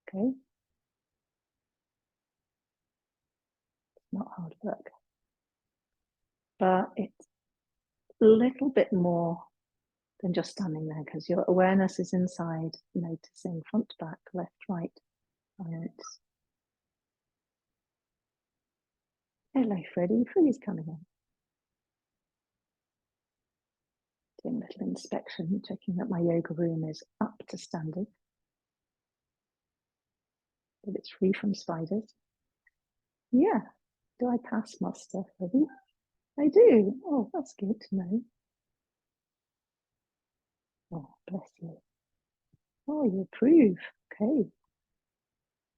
Speaker 1: Okay. It's not hard work, but it's a little bit more than just standing there, because your awareness is inside, noticing front to back, left, right, silence. Hello, Freddie. Freddie's coming in. Doing a little inspection, checking that my yoga room is up to standard, that it's free from spiders. Yeah. Do I pass muster, Freddie? I do. Oh, that's good to know. Oh, bless you. Oh, you approve. Okay.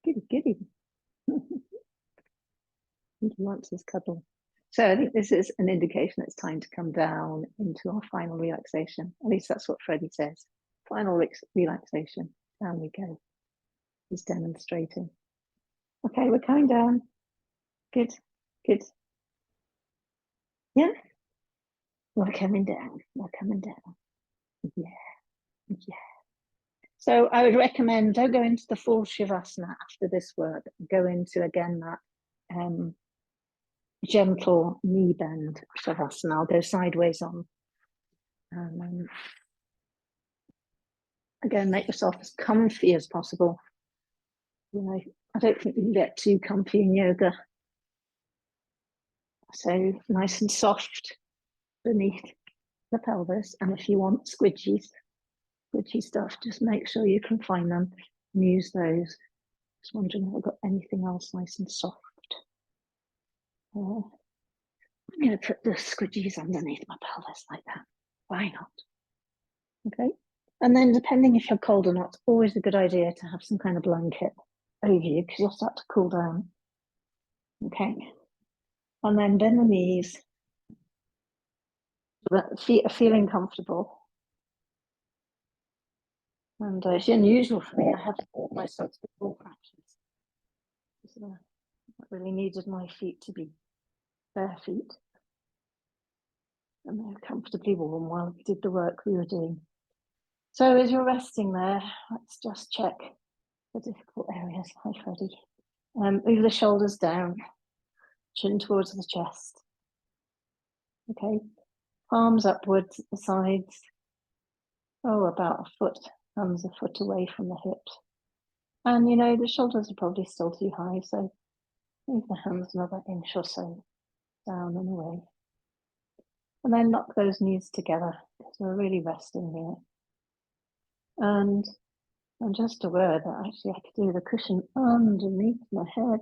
Speaker 1: Giddy, giddy. He wants his cuddle. So I think this is an indication it's time to come down into our final relaxation. At least that's what Freddie says. Final relaxation. Down we go. He's demonstrating. Okay, we're coming down. Good, good. Yeah, we're coming down. We're coming down. Yeah, yeah. So I would recommend don't go into the full Shavasana after this work. Go into, again, that gentle knee bend Shavasana. I'll go sideways on. Again, make yourself as comfy as possible. You know, I don't think you can get too comfy in yoga. So nice and soft beneath the pelvis. And if you want squidgy stuff, just make sure you can find them and use those. Just wondering if I've got anything else nice and soft. I'm going to put the squidgies underneath my pelvis like that. Why not? Okay. And then depending if you're cold or not, it's always a good idea to have some kind of blanket over you, because you'll start to cool down. Okay. And then bend the knees. Feet are feeling comfortable. And it's unusual for me. I have my socks before practice. So I really needed my feet to be bare feet. And they're comfortably warm while we did the work we were doing. So as you're resting there, let's just check the difficult areas. Hi, Freddie. Move the shoulders down, chin towards the chest. Okay, palms upwards at the sides. Oh, about a foot, hands a foot away from the hips. And you know, the shoulders are probably still too high, so move the hands another inch or so down and away. And then knock those knees together because we're really resting here. And I'm just aware that actually I could do the cushion underneath my head.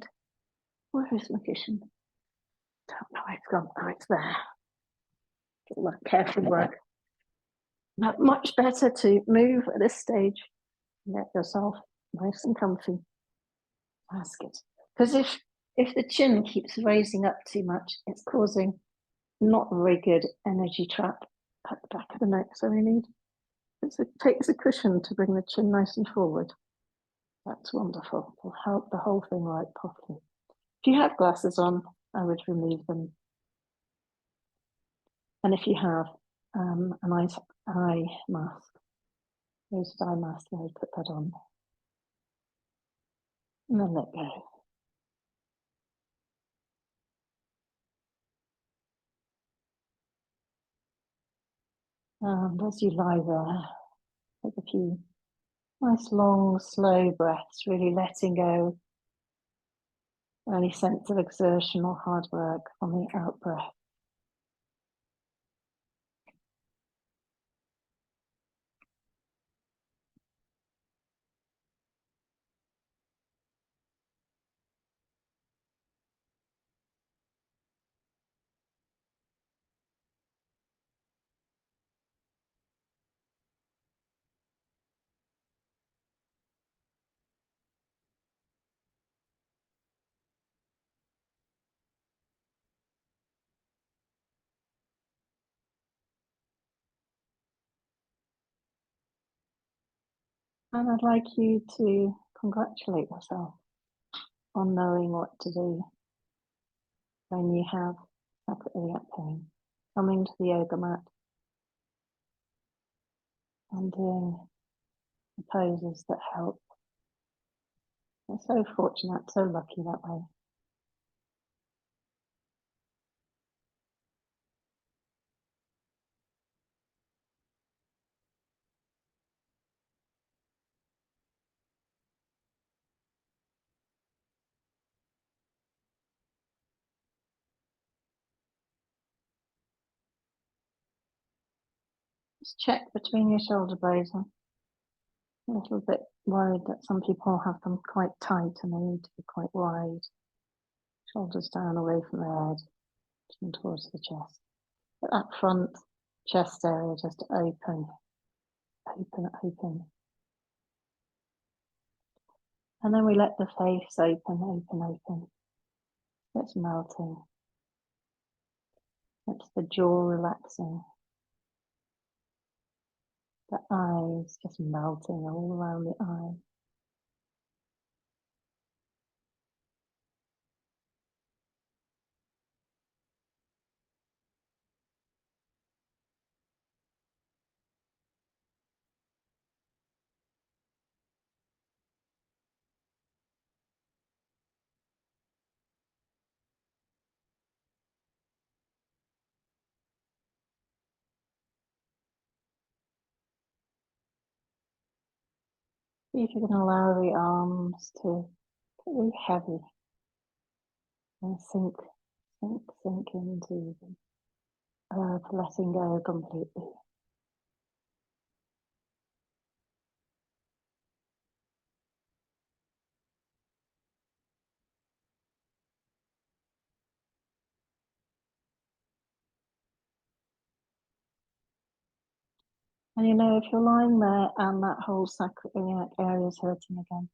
Speaker 1: Where is my cushion? Don't know where it's gone. Oh, it's there. All that careful work. But much better to move at this stage. Get yourself nice and comfy. That's good. Because if the chin keeps raising up too much, it's causing not a very good energy trap at the back of the neck. So we need, it takes a cushion to bring the chin nice and forward. That's wonderful. It'll help the whole thing right properly. If you have glasses on, I would remove them. And if you have an eye mask, raised eye mask, I would put that on. And then let go. And as you lie there, take a few nice, long, slow breaths, really letting go any sense of exertion or hard work on the out breath. And I'd like you to congratulate yourself on knowing what to do when you have sacroiliac pain. Coming to the yoga mat and doing the poses that help. You're so fortunate, so lucky that way. Just check between your shoulder blades. I'm a little bit worried that some people have them quite tight and they need to be quite wide. Shoulders down away from the head, chin towards the chest. But that front chest area just open, open, open. And then we let the face open, open, open. It's melting. It's the jaw relaxing. The eyes just melting all around the eye. See if you can allow the arms to get really heavy and sink into the earth, letting go completely. And you know, if you're lying there and that whole sacroiliac area is hurting again,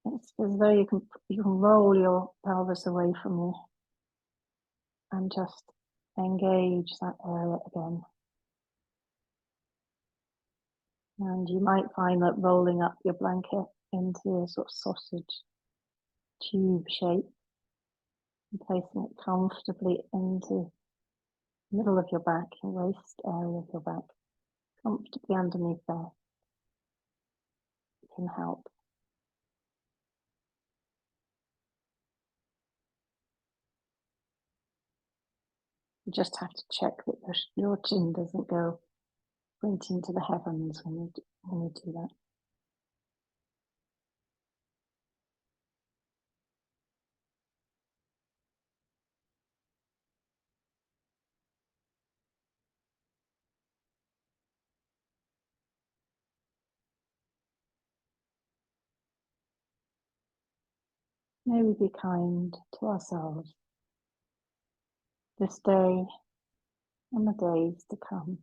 Speaker 1: it's as though you can roll your pelvis away from you and just engage that area again. And you might find that rolling up your blanket into a sort of sausage tube shape and placing it comfortably into the middle of your back, your waist area of your back, comfortably underneath there, can help. You just have to check that your chin doesn't go pointing to the heavens when you do that. May we be kind to ourselves this day and the days to come.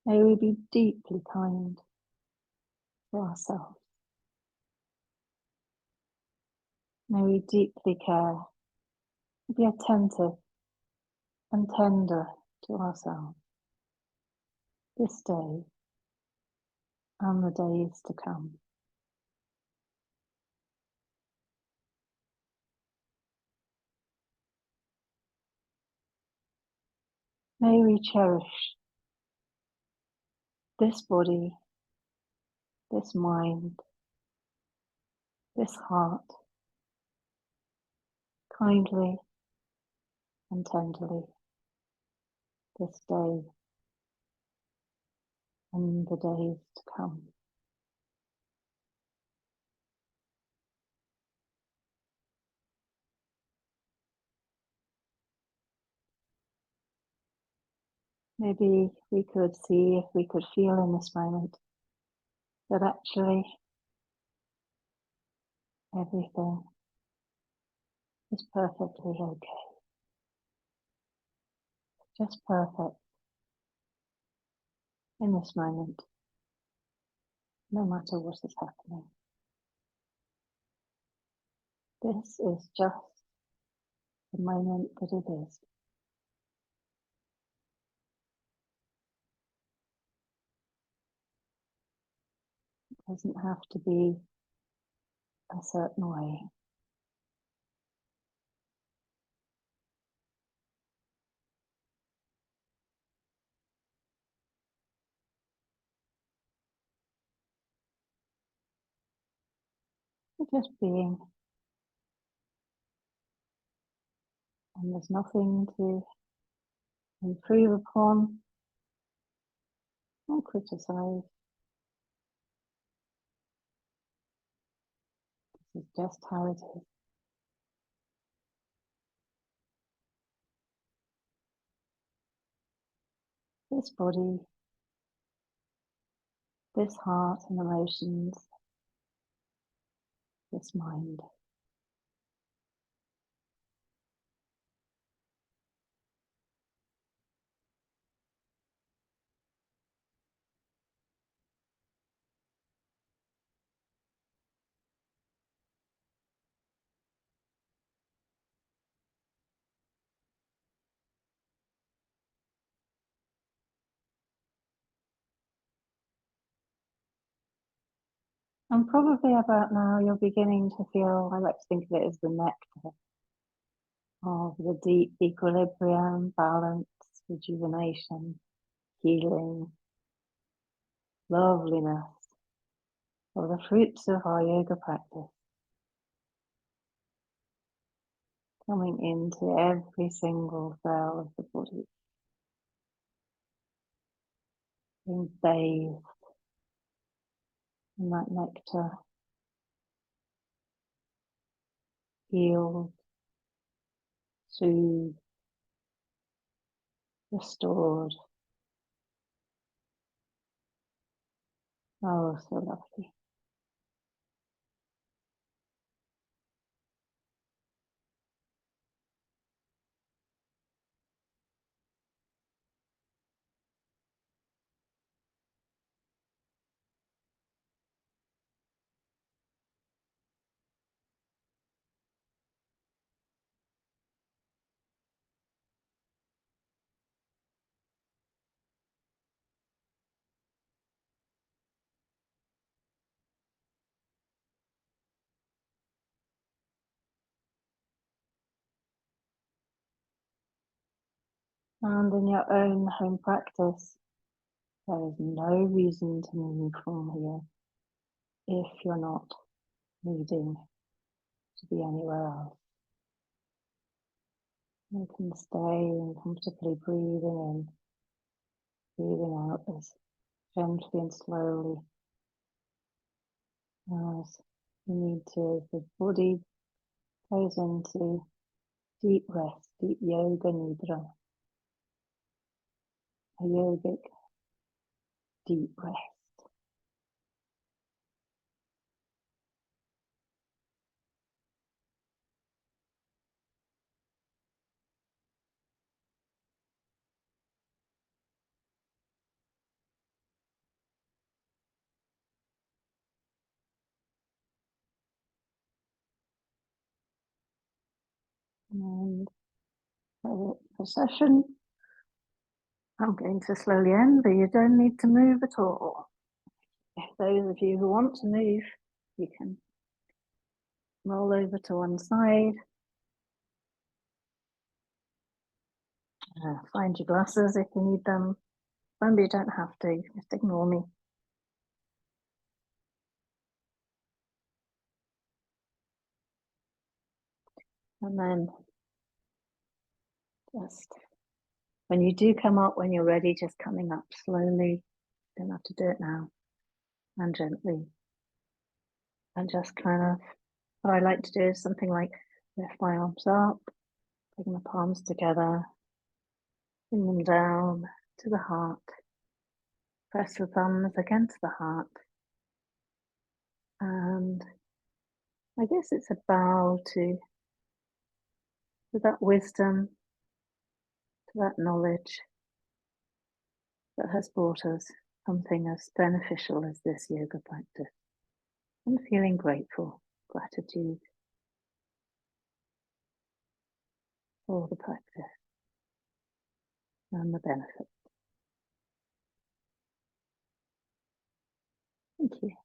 Speaker 1: May we be deeply kind to ourselves. May we deeply care, be attentive and tender to ourselves this day and the days to come. May we cherish this body, this mind, this heart, kindly and tenderly this day and the days to come. Maybe we could see if we could feel in this moment that actually everything is perfectly okay. Just perfect in this moment, no matter what is happening. This is just the moment that it is. It doesn't have to be a certain way. We're just being, and there's nothing to improve upon or criticize. This is just how it is. This body, this heart and emotions, this mind. And probably about now you're beginning to feel, I like to think of it as the nectar of the deep equilibrium, balance, rejuvenation, healing, loveliness of the fruits of our yoga practice coming into every single cell of the body, being bathed in that nectar, healed, soothed, restored. Oh, so lovely. And in your own home practice, there is no reason to move from here if you're not needing to be anywhere else. You can stay and comfortably breathing in, breathing out as gently and slowly as you need to, as the body goes into deep rest, deep yoga nidra, a yogic deep rest. And for the session, I'm going to slowly end, but you don't need to move at all. If those of you who want to move, you can roll over to one side, find your glasses if you need them. Remember, you don't have to, just ignore me. And then just when you do come up, when you're ready, just coming up slowly, don't have to do it now, and gently. And just kind of, what I like to do is something like lift my arms up, bring the palms together, bring them down to the heart, press the thumbs against the heart. And I guess it's a bow to that wisdom, to that knowledge that has brought us something as beneficial as this yoga practice. And feeling grateful, gratitude for the practice and the benefit. Thank you.